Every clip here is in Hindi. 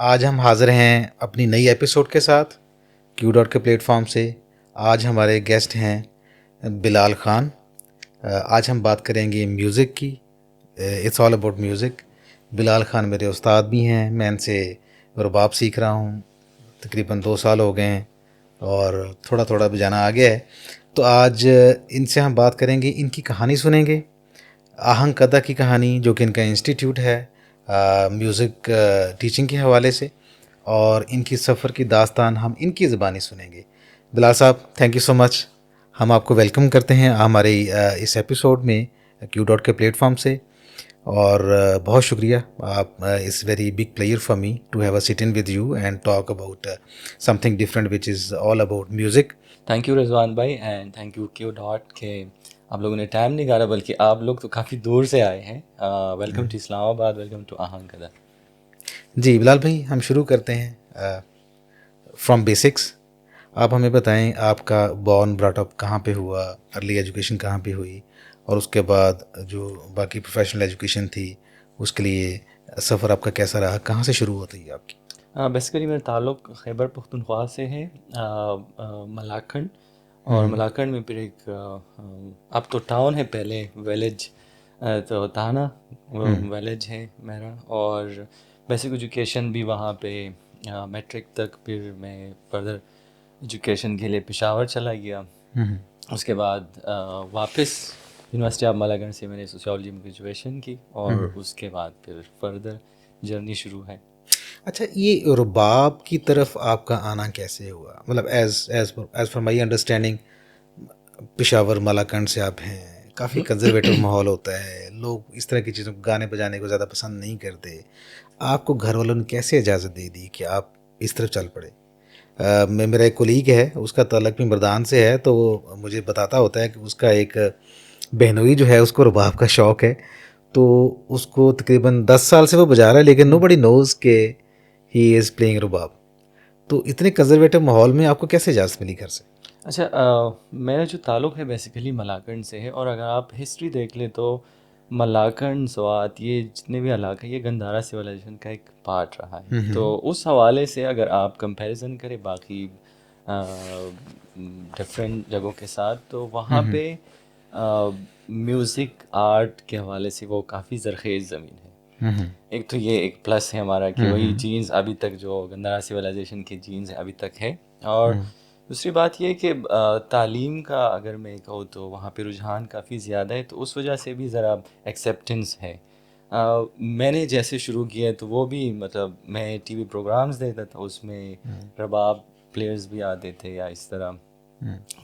आज हम हाज़िर हैं अपनी नई एपिसोड के साथ क्यू डॉट के प्लेटफॉर्म से। आज हमारे गेस्ट हैं बिलाल ख़ान। आज हम बात करेंगे म्यूज़िक की। It's all about music. Bilal Khan मेरे उस्ताद भी हैं, मैं इनसे रुबाब सीख रहा हूँ। तकरीबन 2 साल हो गए हैं और थोड़ा थोड़ा बजाना आ गया है। तो आज इनसे हम बात करेंगे, इनकी कहानी सुनेंगे, आहंग कदा की कहानी, जो कि इनका इंस्टीट्यूट है म्यूज़िक टीचिंग के हवाले से, और इनकी सफ़र की दास्तान हम इनकी ज़बानी सुनेंगे। बिलाल साहब, थैंक यू सो मच। हम आपको वेलकम करते हैं हमारे इस एपिसोड में क्यू डॉट के प्लेटफॉर्म से। और बहुत शुक्रिया, आप इस very big player for me to have a sit in with you and talk about something different which is all about music. Thank you Rizwan भाई and thank you Q dot K आप लोगों ने टाइम निकाला, बल्कि आप लोग तो काफ़ी दूर से आए हैं। Welcome to Islamabad, welcome to Aahang Kada. जी बिलाल भाई, हम शुरू करते हैं फ्रॉम बेसिक्स। आप हमें बताएं, आपका बॉर्न ब्रॉटअप कहाँ पे हुआ, अर्ली एजुकेशन कहाँ पे हुई, और उसके बाद जो बाकी प्रोफेशनल एजुकेशन थी उसके लिए सफ़र आपका कैसा रहा, कहाँ से शुरू होती है आपकी? बेसिकली मेरा ताल्लुक़ खैबर पख्तूनख्वा से है, मलाकंड। और हम्म। मलाकंड में फिर एक अब तो टाउन है, पहले विलेज तो ताना हम्म। विलेज है मेरा। और बेसिक एजुकेशन भी वहाँ पे मैट्रिक तक। फिर मैं फर्दर एजुकेशन के लिए पेशावर चला गया। हम्म। उसके बाद वापस यूनिवर्सिटी ऑफ मलागढ़ से मैंने सोशियोलॉजी में ग्रेजुएशन की, और हम्म। उसके बाद फिर फर्दर जर्नी शुरू है। अच्छा, ये रुबाब की तरफ आपका आना कैसे हुआ? मतलब as as as for my understanding, Peshawar Malakand से आप हैं, काफ़ी कंजर्वेटिव माहौल होता है, लोग इस तरह की चीज़ों को, गाने बजाने को ज़्यादा पसंद नहीं करते। आपको घर वालों ने कैसे इजाज़त दे दी कि आप इस तरफ चल पड़े? मेरा एक कोलीग है, उसका ताल्लुक भी मर्दान से है, तो वो मुझे बताता होता है कि उसका एक बहनोई जो है उसको रुबाब का शौक़ है। तो उसको तकरीबन 10 साल से वो बजा रहा है, लेकिन नो बडी नोज़ के ही इज़ प्लेइंग रुबाब। तो इतने कंजर्वेटिव माहौल में आपको कैसे इजाज़त मिली घर से? अच्छा, मेरा जो ताल्लुक़ है बेसिकली मलाकंड से है। और अगर आप हिस्ट्री देख लें तो मलाकंड, स्वात, ये जितने भी इलाके, ये गंधारा सिविलाइजेशन का एक पार्ट रहा है। तो उस हवाले से अगर आप कंपैरिजन करें बाकी डिफरेंट जगहों के साथ, तो वहाँ पे म्यूज़िक आर्ट के हवाले से वो काफ़ी ज़रख़ेज़ ज़मीन है। एक तो ये एक प्लस है हमारा कि वही जीन्स अभी तक, जो गंधारा सिविलाइजेशन की जीन्स है, अभी तक है। और दूसरी बात ये कि तालीम का अगर मैं कहूँ तो वहाँ पे रुझान काफ़ी ज़्यादा है, तो उस वजह से भी ज़रा एक्सेप्टेंस है। मैंने जैसे शुरू किया तो वो भी, मतलब मैं टीवी प्रोग्राम्स देखता था, उसमें रबाब प्लेयर्स भी आते थे या इस तरह।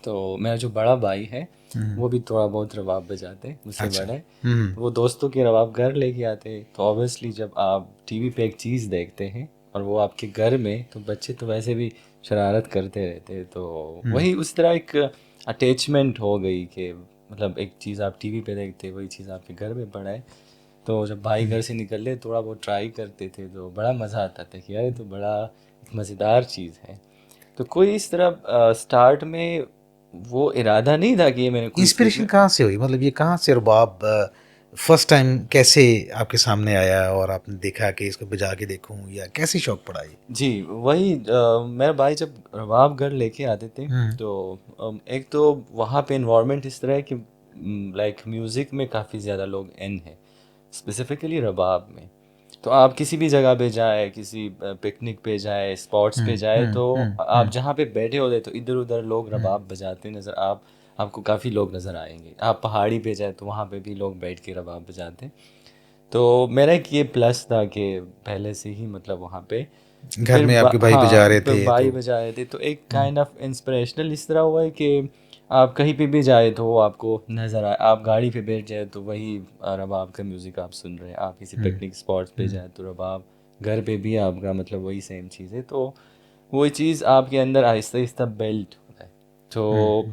तो मेरा जो बड़ा भाई है वो भी थोड़ा बहुत रबाब बजाते हैं, मुझसे अच्छा। बड़ा है। वो दोस्तों के रबाब घर लेके आते हैं। तो ऑब्वियसली जब आप टीवी पे एक चीज़ देखते हैं और वो आपके घर में, तो बच्चे तो वैसे भी शरारत करते रहते हैं। तो वही उस तरह एक अटैचमेंट हो गई कि मतलब एक चीज़ आप टीवी पे देखते, वही चीज़ आपके घर में पड़ा है। तो जब भाई घर से निकले, थोड़ा बहुत ट्राई करते थे, तो बड़ा मज़ा आता था कि यार ये तो बड़ा मज़ेदार चीज़ है। तो कोई इस तरह स्टार्ट में वो इरादा नहीं था कि ये मैंने कोई इंस्पिरेशन सीखना। कहाँ से हुई? मतलब ये कहाँ से रुबाब फर्स्ट टाइम कैसे आपके सामने आया और आपने देखा कि इसको बजा के देखूं, या कैसे शौक पड़ा ये? जी, वही मेरा भाई जब रबाब घर लेके आते थे, तो एक तो वहाँ पे इन्वायरमेंट इस तरह है कि लाइक म्यूज़िक में काफ़ी ज़्यादा लोग इन है, स्पेसिफिकली रबाब में। तो आप किसी भी जगह पे जाए, किसी पिकनिक पे जाए, स्पॉट्स पे जाए, तो आप जहाँ पे बैठे होते तो इधर उधर लोग रबाब बजाते नज़र आपको काफ़ी लोग नज़र आएंगे। आप पहाड़ी पे जाए तो वहाँ पे भी लोग बैठ के रबाब बजाते। तो मेरा एक ये प्लस था कि पहले से ही मतलब वहाँ पे घर फिर में आपके भाई बजा हाँ, रहे थे भाई तो? बजा रहे थे, तो एक काइंड ऑफ इंस्पिरेशनल इस तरह हुआ है कि आप कहीं पे भी जाए तो वो आपको नज़र आए। आप गाड़ी पे बैठ जाए तो वही रबाब का म्यूज़िक आप सुन रहे हैं। आप किसी पिकनिक स्पॉट्स पे जाए तो रबाब, घर पे भी आपका मतलब वही सेम चीज़ है। तो वो चीज़ आपके अंदर आहिस्ता आहिस्ता बिल्ट होता है। तो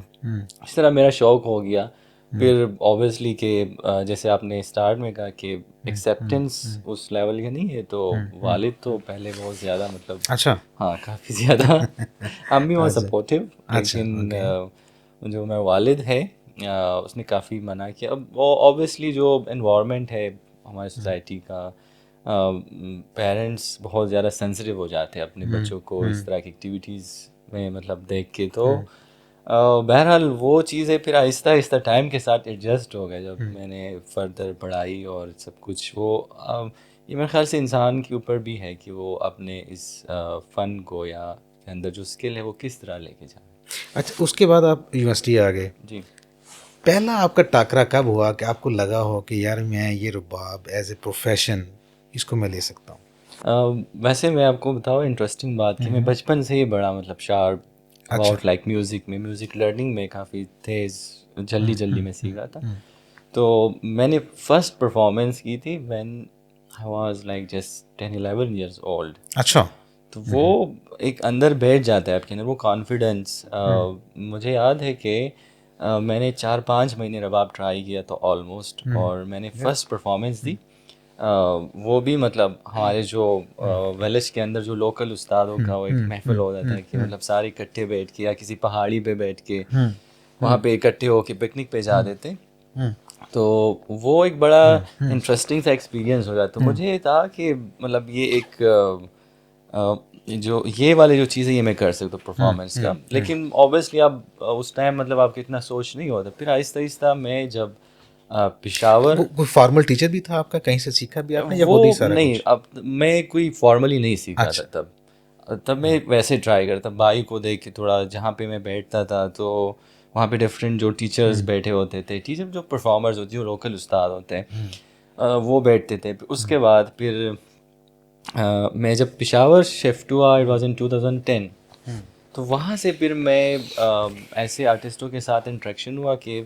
इस तरह मेरा शौक़ हो गया। फिर ऑब्वियसली कि जैसे आपने स्टार्ट में कहा कि एक्सेप्टेंस उस लेवल का नहीं है, तो वालिद तो पहले बहुत ज़्यादा, मतलब अच्छा। हाँ, काफ़ी ज़्यादा। अम्मी वॉज अच्छा। सपोर्टिव, अच्छा। लेकिन ओके। जो मेरा वालिद है उसने काफ़ी मना किया। अब वो ऑब्वियसली जो एनवायरनमेंट है हमारी सोसाइटी का, पेरेंट्स बहुत ज़्यादा सेंसिटिव हो जाते हैं अपने बच्चों को इस तरह की एक्टिविटीज़ में मतलब देख के। तो बहरहाल वो चीज़ें फिर आहिस्ता आहिस्ता टाइम के साथ एडजस्ट हो गए जब मैंने फर्दर पढ़ाई और सब कुछ। वो ये मेरे ख्याल से इंसान के ऊपर भी है कि वो अपने इस फ़न को या के अंदर जो स्किल है वो किस तरह लेके जाए। अच्छा, उसके बाद आप यूनिवर्सिटी आ गए। जी। पहला आपका टाकरा कब हुआ कि आपको लगा हो कि यार मैं ये रुबाब एज ए प्रोफेशन इसको मैं ले सकता हूँ? वैसे मैं आपको बताऊँ इंटरेस्टिंग बात कि मैं बचपन से ही बड़ा मतलब शार्प अच्छा। अबाउट लाइक म्यूज़िक लर्निंग में काफ़ी तेज़ जल्दी में सीखा था। तो मैंने फर्स्ट परफॉर्मेंस की थी when I was like just 10-11 years old. अच्छा। तो वो एक अंदर बैठ जाता है आपके अंदर वो कॉन्फिडेंस। मुझे याद है कि मैंने 4-5 महीने रबाब ट्राई किया तो ऑलमोस्ट, और मैंने फर्स्ट परफॉर्मेंस दी। वो भी मतलब हमारे जो वेलिस के अंदर जो लोकल उस्तादों का वो एक महफिल होता था कि मतलब सारे इकट्ठे बैठ के या किसी पहाड़ी पे बैठ के वहाँ पे इकट्ठे होके पिकनिक पे जा देते। तो वो एक बड़ा इंटरेस्टिंग सा एक्सपीरियंस हो जाता। तो मुझे ये था कि मतलब ये एक जो ये वाली जो चीज़ है ये मैं कर सकता हूँ परफॉर्मेंस का। लेकिन ऑब्वियसली आप उस टाइम मतलब आपको इतना सोच नहीं होता। फिर आहिस्ता आहिस्ता मैं जब पेशावर, कोई फॉर्मल टीचर भी था आपका, कहीं से सीखा भी आपने या वो खुद ही सारा नहीं, कुछ? अब मैं कोई फॉर्मली नहीं सीखा था अच्छा। तब मैं वैसे ट्राई करता भाई को देख के थोड़ा। जहाँ पे मैं बैठता था तो वहाँ पे डिफरेंट जो टीचर्स बैठे होते थे, टीचर जो परफॉर्मर्स होते हैं जो लोकल उस्ताद होते हैं वो बैठते थे। उसके बाद फिर मैं जब पेशावर शिफ्ट हुआ, इट वाज इन 2010। तो वहाँ से फिर मैं ऐसे आर्टिस्टों के साथ इंटरेक्शन हुआ कि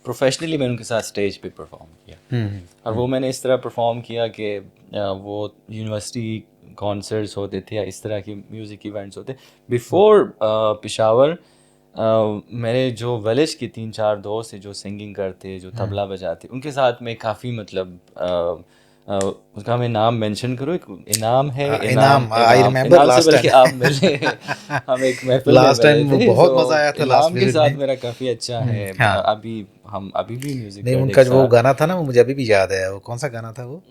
प्रोफेशनली मैंने उनके साथ स्टेज पे परफॉर्म किया। और वो मैंने इस तरह परफॉर्म किया कि वो यूनिवर्सिटी कॉन्सर्ट्स होते थे या इस तरह के म्यूज़िक इवेंट्स होते। बिफोर पेशावर मेरे जो विलेज के 3-4 दोस्त हैं जो सिंगिंग करते, जो तबला बजाते, उनके साथ मैं काफ़ी मतलब उसका मैं नाम मेंशन करूँ, एक इनाम है, इनाम, आई रिमेम्बर इनाम से लास्ट बल्कि आप टाइम। मिले। हम एक महफिल में लास्ट मिले टाइम थे। बहुत तो मजा आया था लास्ट इनाम के विजिट साथ में। मेरा काफ़ी अच्छा है। हाँ। अभी हम अभी भी म्यूज़िक नहीं, करते उनका एक जो वो साथ। गाना था ना वो मुझे अभी भी याद है। वो कौन सा गाना था वो?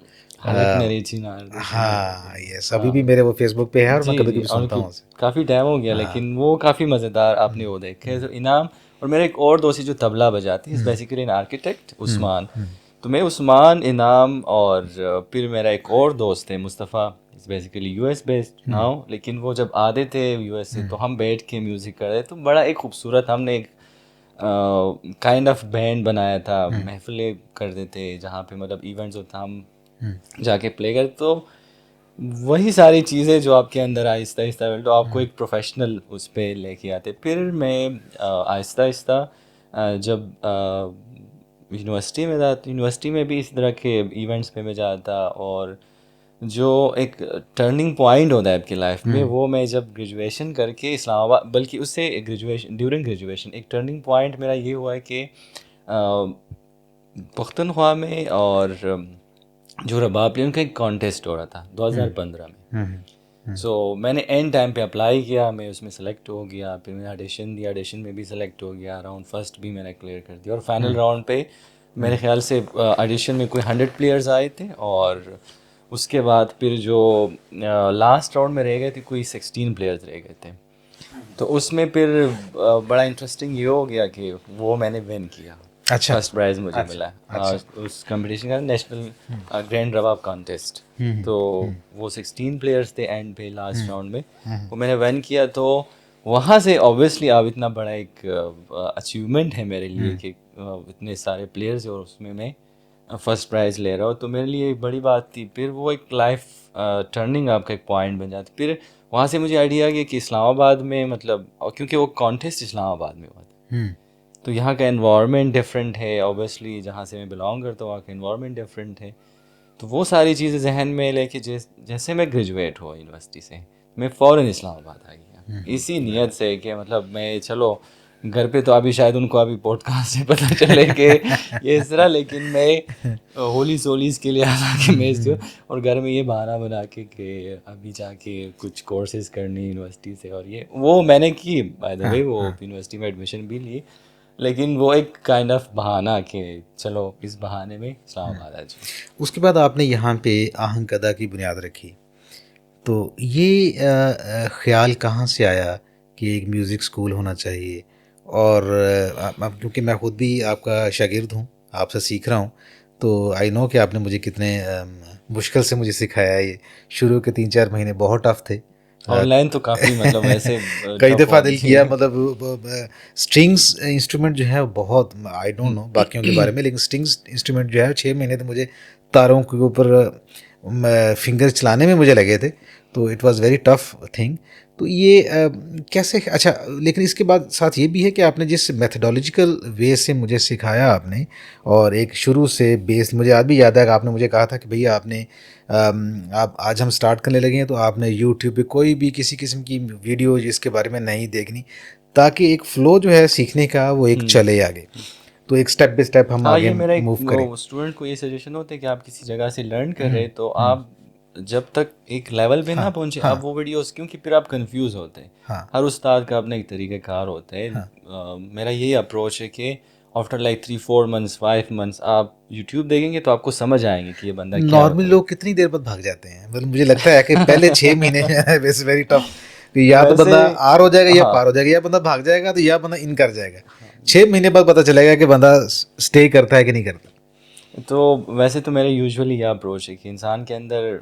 हलक नरेची नार देशी हाँ, यस, अभी भी मेरे वो फेसबुक पे है और मैं जी कभी जी। कभी और सुनता उनकी हूँ उसे। काफ़ी टाइम हो गया लेकिन वो काफ़ी मज़ेदार आपने वो देखे तो इनाम। और मेरा एक और दोस्त है जो तबला बजाती है, is basically an architect, Usman. तो मैं उस्मान, इनाम और फिर मेरा एक और दोस्त है Mustafa, is basically US based now. लेकिन वो जब आते थे यूएस से तो हम बैठ के म्यूज़िक कर रहे, तो बड़ा एक खूबसूरत हमने एक काइंड ऑफ बैंड बनाया था। महफिलें करते थे जहाँ पे मतलब इवेंट्स होता, हम जाके प्ले करते। तो वही सारी चीज़ें जो आपके अंदर आहिस्ता आहिस्ता तो आपको एक प्रोफेशनल उस पर लेके आते। फिर मैं आहिस्ता आहिस्ता जब यूनिवर्सिटी में जाता, यूनिवर्सिटी में भी इस तरह के इवेंट्स पे मैं जाता। और जो एक टर्निंग पॉइंट होता है आपकी लाइफ में, वो मैं जब ग्रेजुएशन करके इस्लामाबाद, बल्कि उससे ग्रेजुएशन, ड्यूरिंग ग्रेजुएशन एक टर्निंग पॉइंट मेरा ये हुआ है कि पुख्तनख्वा में और जो रबाब प्ले उनका एक कॉन्टेस्ट हो रहा था 2015 में। सो मैंने एंड टाइम पे अप्लाई किया, मैं उसमें सेलेक्ट हो गया। फिर मैंने ऑडिशन दिया, ऑडिशन में भी सेलेक्ट हो गया। राउंड फर्स्ट भी मैंने क्लियर कर दिया। और फाइनल राउंड पे मेरे ख्याल से ऑडिशन में कोई 100 प्लेयर्स आए थे। और उसके बाद फिर जो लास्ट राउंड में रह गए थे कोई 16 प्लेयर्स रह गए थे। तो उसमें फिर बड़ा इंटरेस्टिंग ये हो गया कि वो मैंने विन किया। अच्छा। फर्स्ट प्राइज़ मुझे अच्छा। मिला अच्छा। उस कंपटीशन का, नेशनल ग्रैंड रबाब कॉन्टेस्ट। तो वो 16 प्लेयर्स थे एंड पे लास्ट राउंड में, वो मैंने विन किया। तो वहाँ से ऑब्वियसली अब इतना बड़ा एक अचीवमेंट है मेरे लिए कि इतने सारे प्लेयर्स और उसमें मैं फर्स्ट प्राइज़ ले रहा हूँ। तो मेरे लिए एक बड़ी बात थी। फिर वो एक लाइफ टर्निंग आपका एक पॉइंट बन जाती। फिर वहाँ से मुझे आइडिया गया कि इस्लामाबाद में मतलब, और क्योंकि वो कॉन्टेस्ट इस्लामाबाद में हुआ था, तो यहाँ का एनवायरनमेंट डिफरेंट है ऑब्वियसली, जहाँ से मैं बिलोंग करता हूँ वहाँ का एनवायरनमेंट डिफरेंट है। तो वो सारी चीज़ें जहन में लेके जैसे मैं ग्रेजुएट हुआ यूनिवर्सिटी से, मैं फ़ौरन इस्लामाबाद आ गया इसी नीयत से कि मतलब मैं चलो घर पे तो अभी शायद उनको अभी पॉडकास्ट से पता चले कि ये इस तरह, लेकिन मैं होली सोलीज के लिए आया कि मैं जो, और घर में ये बहाना बना के कि अभी जाके कुछ कोर्सेज करनी यूनिवर्सिटी से। और ये वो मैंने की बाय द वे, वो यूनिवर्सिटी में एडमिशन भी ली। लेकिन वो एक काइंड ऑफ बहाना कि चलो इस बहाने में इस्लामाबाद आ जाओ। उसके बाद आपने यहाँ पे आहंग कदा की बुनियाद रखी, तो ये ख़्याल कहाँ से आया कि एक म्यूज़िक स्कूल होना चाहिए? और अब क्योंकि मैं खुद भी आपका शागिर्द हूँ, आपसे सीख रहा हूँ, तो आई नो कि आपने मुझे कितने मुश्किल से मुझे सिखाया है ये। शुरू के 3-4 महीने बहुत टफ़ थे। ऑनलाइन तो काफ़ी मतलब ऐसे कई टफ दफ़ा हुआ दिल जी। किया, मतलब स्ट्रिंग्स इंस्ट्रूमेंट जो है वो बहुत, आई डोंट नो बाकियों के बारे में, लेकिन स्ट्रिंग्स इंस्ट्रूमेंट जो है 6 महीने तो मुझे तारों के ऊपर फिंगर चलाने में मुझे लगे थे, तो it was very tough thing. तो ये कैसे, अच्छा, लेकिन इसके बाद साथ ये भी है कि आपने जिस मेथडोलॉजिकल वे से मुझे सिखाया आपने, और एक शुरू से बेस, मुझे आज भी याद है कि आपने मुझे कहा था कि भैया आपने आप आज हम स्टार्ट करने लगे हैं तो आपने यूट्यूब पे कोई भी किसी किस्म की वीडियो जिसके बारे में नहीं देखनी, ताकि एक फ़्लो जो है सीखने का वो एक चले आगे, तो एक स्टेप बाय स्टेप हम हाँ, आगे ये मेरा एक मूव करें। स्टूडेंट को ये सजेशन होता है कि आप किसी जगह से लर्न कर रहे हैं तो आप जब तक एक लेवल पे ना हाँ, पहुंचे हाँ, आप वो वीडियोस, क्योंकि फिर आप कंफ्यूज होते हैं। हाँ, हर उस्ताद का अपना एक तरीक़ाकार होता है। मेरा यही अप्रोच है कि आफ्टर लाइक 3-4 मंथ्स 5 मंथ्स आप यूट्यूब देखेंगे तो आपको समझ आएंगे कि ये बंदा क्या नॉर्मली होता लोग कितनी देर बाद भाग जाते हैं? मतलब मुझे लगता है कि पहले 6 महीने इट्स वेरी टफ, कि है। या तो वैसे बंदा आर हो जाएगा या हाँ, पार हो जाएगा, या बंदा भाग जाएगा तो या बंदा इन कर जाएगा। 6 महीने बाद पता चलेगा कि बंदा स्टे करता है कि नहीं करता। तो वैसे तो मेरा यूजुअली यह अप्रोच है कि इंसान के अंदर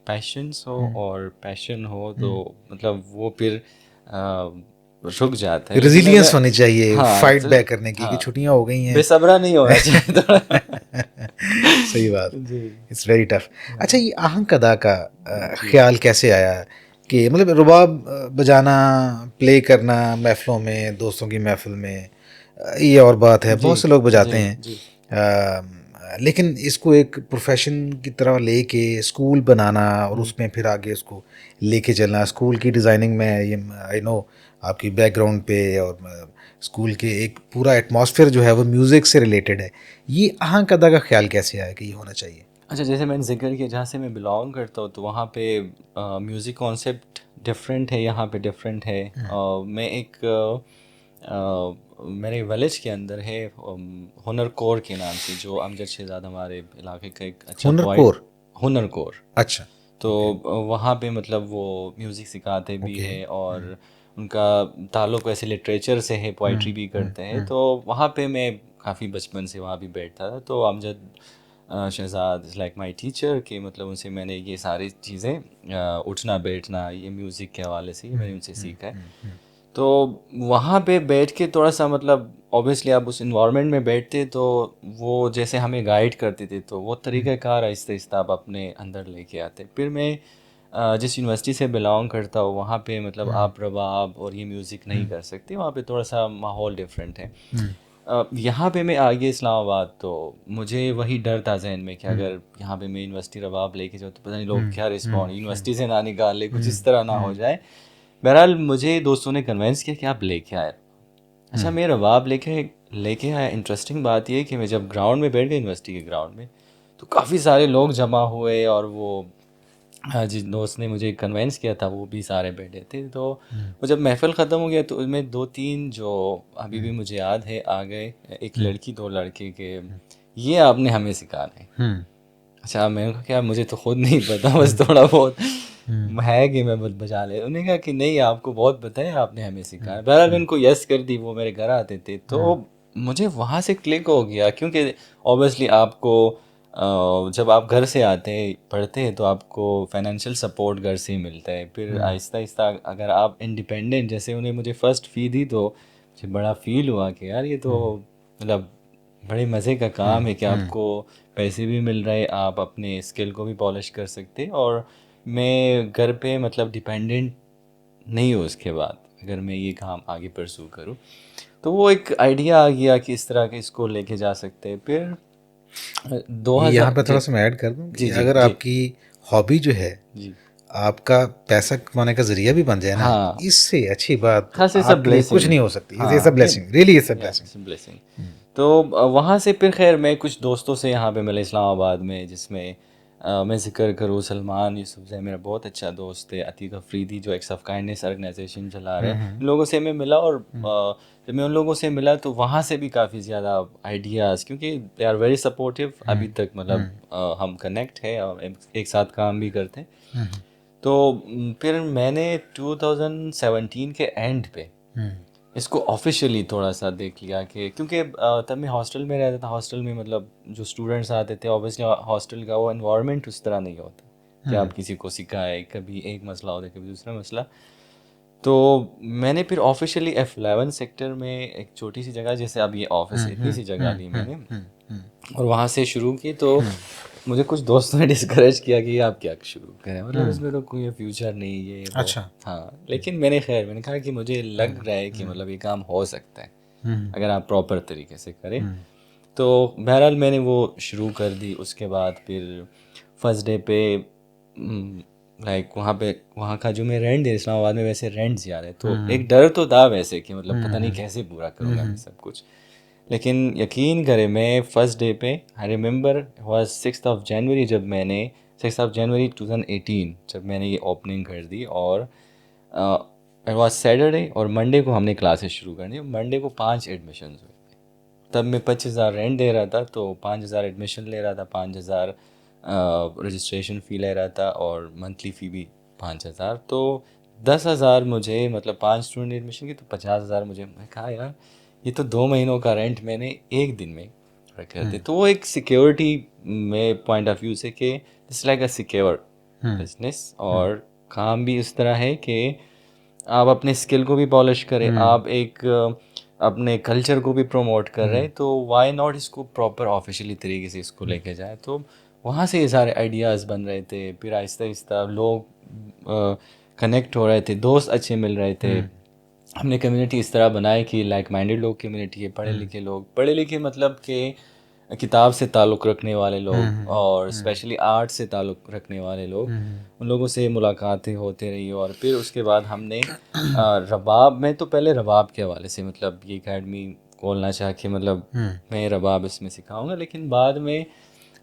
पैशंस हो और पैशन हो तो मतलब वो फिर रुक जाता है। लेकिन रेजिलियंस मैं होनी चाहिए हाँ फाइट तो बैक करने की, कि हाँ छुट्टियां हो गई हैं। बेसब्रा नहीं होना चाहिए थोड़ा। सही बात, जी इट्स वेरी टफ। अच्छा, ये आहंग कदा का जी ख्याल कैसे आया कि मतलब रुबाब बजाना, प्ले करना महफ़िलों में, दोस्तों की महफ़िल में, ये और बात है, जी बहुत से लोग जी बजाते हैं, जी लेकिन इसको एक प्रोफेशन की तरह लेके स्कूल बनाना और उसमें फिर आगे उसको लेके चलना, स्कूल की डिज़ाइनिंग में ये आई नो आपकी बैकग्राउंड पे, और स्कूल के एक पूरा एटमॉस्फेयर जो है वो म्यूज़िक से रिलेटेड है। ये आहंग कदा का ख्याल कैसे आया कि ये होना चाहिए? अच्छा, जैसे मैंने जिक्र किया जहाँ से मैं बिलोंग करता हूँ तो वहाँ पे म्यूज़िक कॉन्सेप्ट डिफरेंट है, यहाँ पे डिफरेंट है। मैं एक मेरे विलेज के अंदर है हुनर कोर के नाम से, जो अमजद शहजाद हमारे इलाके का एक अच्छा हुनर पोइट। कोर? हुनर कोर। अच्छा। तो ओके। वहाँ पे मतलब वो म्यूज़िक सिखाते भी ओके। है और उनका ताल्लुक़ ऐसे लिटरेचर से है, पोइट्री भी करते हैं। तो वहाँ पे मैं काफ़ी बचपन से वहाँ भी बैठता था। तो Amjad Shahzad is like my teacher, कि मतलब उनसे मैंने ये सारी चीज़ें उठना बैठना ये म्यूज़िक के हवाले से मैंने उनसे सीखा है। तो वहाँ पे बैठ के थोड़ा सा मतलब ऑब्वियसली आप उस इन्वायरमेंट में बैठते तो वो जैसे हमें गाइड करते थे तो वो तरीक़ाकार आहिस्ता आहिस्ता आप अपने अंदर लेके आते। फिर मैं जिस यूनिवर्सिटी से बिलोंग करता हूँ वहाँ पे मतलब आप रबाब और ये म्यूज़िक नहीं कर सकते, वहाँ पे थोड़ा सा माहौल डिफरेंट है। यहाँ पे मैं आ गया इस्लामाबाद तो मुझे वही डर था जहन में कि अगर यहाँ पे मैं यूनिवर्सिटी रबाब लेके जाऊँ तो पता नहीं लोग क्या रिस्पॉन्ड, यूनिवर्सिटी से ना निकाल ले, कुछ इस तरह ना हो जाए। बहरहाल मुझे दोस्तों ने कन्वेंस किया कि आप लेके आए। अच्छा, मैं रबाब लेके आया। इंटरेस्टिंग बात ये कि मैं जब ग्राउंड में बैठ गया यूनिवर्सिटी के ग्राउंड में तो काफ़ी सारे लोग जमा हुए और वो जिस दोस्त ने मुझे कन्वेंस किया था वो भी सारे बैठे थे। तो वो जब महफ़िल ख़त्म हो गया तो उसमें 2-3 जो अभी भी मुझे याद है आ गए, एक लड़की 2 लड़के के, ये आपने हमें सिखाना है। अच्छा, मैंने कहा क्या, मुझे तो खुद नहीं पता, बस थोड़ा बहुत है कि मैं बजा ले। उन्होंने कहा कि नहीं आपको बहुत पता है, आपने हमें सिखाया। बहरहाल मैंने उनको यस कर दी, वो मेरे घर आते थे तो मुझे वहाँ से क्लिक हो गया, क्योंकि ऑब्वियसली आपको जब आप घर से आते हैं पढ़ते हैं तो आपको फाइनेंशियल सपोर्ट घर से ही मिलता है। फिर आहिस्ता आहिस्ता अगर आप इंडिपेंडेंट, जैसे उन्हें मुझे फ़र्स्ट फ़ी दी तो मुझे बड़ा फील हुआ कि यार ये तो मतलब बड़े मज़े का काम है कि आपको पैसे भी मिल रहे, आप अपने स्किल को भी पॉलिश कर सकते। और मैं घर पे मतलब डिपेंडेंट नहीं हूँ उसके बाद, अगर मैं ये काम आगे परसू करूँ। तो वो एक आइडिया आ गया कि इस तरह के इसको लेके जा सकते हैं। फिर यहाँ 2000 पे थोड़ा जी सा मैं ऐड कर दूँ कि जी जी अगर जी आपकी हॉबी जो है जी आपका पैसा कमाने का जरिया भी बन जाए ना, हाँ, इससे अच्छी बात खास इज़ अ आपके लिए कुछ ब्लेसिंग। नहीं हो सकती। इट्स अ हाँ नहीं, ब्लेसिंग, रियली इट्स अ या ब्लेसिंग। It's a blessing. तो वहाँ से फिर खैर मैं कुछ दोस्तों से यहाँ पे मिला इस्लामाबाद में, जिसमें मैं जिक्र करूँ सलमान यूसुफजई मेरा बहुत अच्छा दोस्त है, अतीक अफरीदी जो एक्स ऑफ काइंडनेस ऑर्गेनाइजेशन चला रहे हैं, इन लोगों से मैं मिला और जब मैं उन लोगों से मिला तो वहाँ से भी काफ़ी ज़्यादा आइडियाज़, क्योंकि दे आर वेरी सपोर्टिव अभी तक, मतलब हम कनेक्ट है और एक साथ काम भी करते हैं। तो फिर मैंने 2017 के एंड पे इसको ऑफिशियली थोड़ा सा देख लिया कि क्योंकि तब मैं हॉस्टल में रहता था। हॉस्टल में मतलब जो स्टूडेंट्स आते थे, ऑब्वियसली हॉस्टल का वो एनवायरनमेंट उस तरह नहीं होता कि आप किसी को सिखाए, कभी एक मसला होता है कभी दूसरा मसला। तो मैंने फिर ऑफिशियली F11 सेक्टर में एक छोटी सी जगह, जैसे अब ये ऑफिस है, इतनी सी जगह ली मैंने और वहाँ से शुरू की। तो मुझे कुछ दोस्तों ने डिस्करेज किया कि आप क्या शुरू करें, मतलब इसमें तो कोई फ्यूचर नहीं है वो। अच्छा। हाँ, लेकिन मैंने कहा कि मुझे लग रहा है कि मतलब ये काम हो सकता है अगर आप प्रॉपर तरीके से करें। तो बहरहाल मैंने वो शुरू कर दी। उसके बाद फिर फर्स्ट डे पे लाइक वहाँ का जो मैं रेंट है इस्लामाबाद में, वैसे रेंट ज़्यादा है, तो एक डर तो था वैसे कि मतलब पता नहीं कैसे पूरा करूँगा मैं सब कुछ। लेकिन यकीन करें, मैं फर्स्ट डे पे आई रिमेंबर वाज 6 जनवरी, जब मैंने 6 जनवरी 2018 जब मैंने ये ओपनिंग कर दी, और इट वाज सैटरडे और मंडे को हमने क्लासेस शुरू कर दी। मंडे को 5 एडमिशन हुए। तब मैं 25,000 रेंट दे रहा था, तो 5,000 एडमिशन ले रहा था, 5,000 रजिस्ट्रेशन फ़ी ले रहा था और मंथली फ़ी भी 5,000। तो 10,000 मुझे, मतलब 5 स्टूडेंट एडमिशन की तो 50,000 मुझे। मैं कहा यार ये तो 2 महीनों का रेंट मैंने एक दिन में रखे थे। तो वो एक सिक्योरिटी में पॉइंट ऑफ व्यू से कि it's like a secure business, और काम भी इस तरह है कि आप अपने स्किल को भी पॉलिश करें, आप एक अपने कल्चर को भी प्रमोट कर रहे हैं, तो वाई नॉट इसको प्रॉपर ऑफिशियली तरीके से इसको लेके जाए। तो वहाँ से ये सारे आइडियाज़ बन रहे थे। फिर आहिस्ता आहिस्ता लोग कनेक्ट हो रहे थे, दोस्त अच्छे मिल रहे थे। हमने कम्युनिटी इस तरह बनाई कि लाइक माइंडेड लोग कम्युनिटी है, पढ़े लिखे लोग, पढ़े लिखे मतलब कि किताब से ताल्लुक़ रखने वाले लोग और स्पेशली आर्ट से ताल्लुक़ रखने वाले लोग, उन लोगों से मुलाकातें होते रही। और फिर उसके बाद हमने रबाब में, तो पहले रबाब के हवाले से मतलब ये एकेडमी खोलना चाह के, मतलब मैं रबाब इसमें सिखाऊंगा, लेकिन बाद में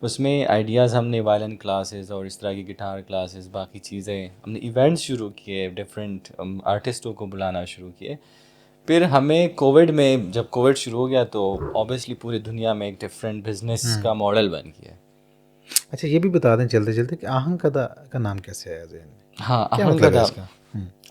उसमें आइडियाज़ हमने वायलिन क्लासेस और इस तरह की गिटार क्लासेस, बाकी चीज़ें हमने इवेंट्स शुरू किए, डिफरेंट आर्टिस्टों को बुलाना शुरू किए। फिर हमें कोविड में, जब कोविड शुरू हो गया तो ऑब्वियसली पूरी दुनिया में एक डिफरेंट बिजनेस का मॉडल बन गया। अच्छा, ये भी बता दें चलते चलते कि आहंग कदा का नाम कैसे आया ज़हन में? हाँ, क्या आहंग मतलब है कदा, इसका?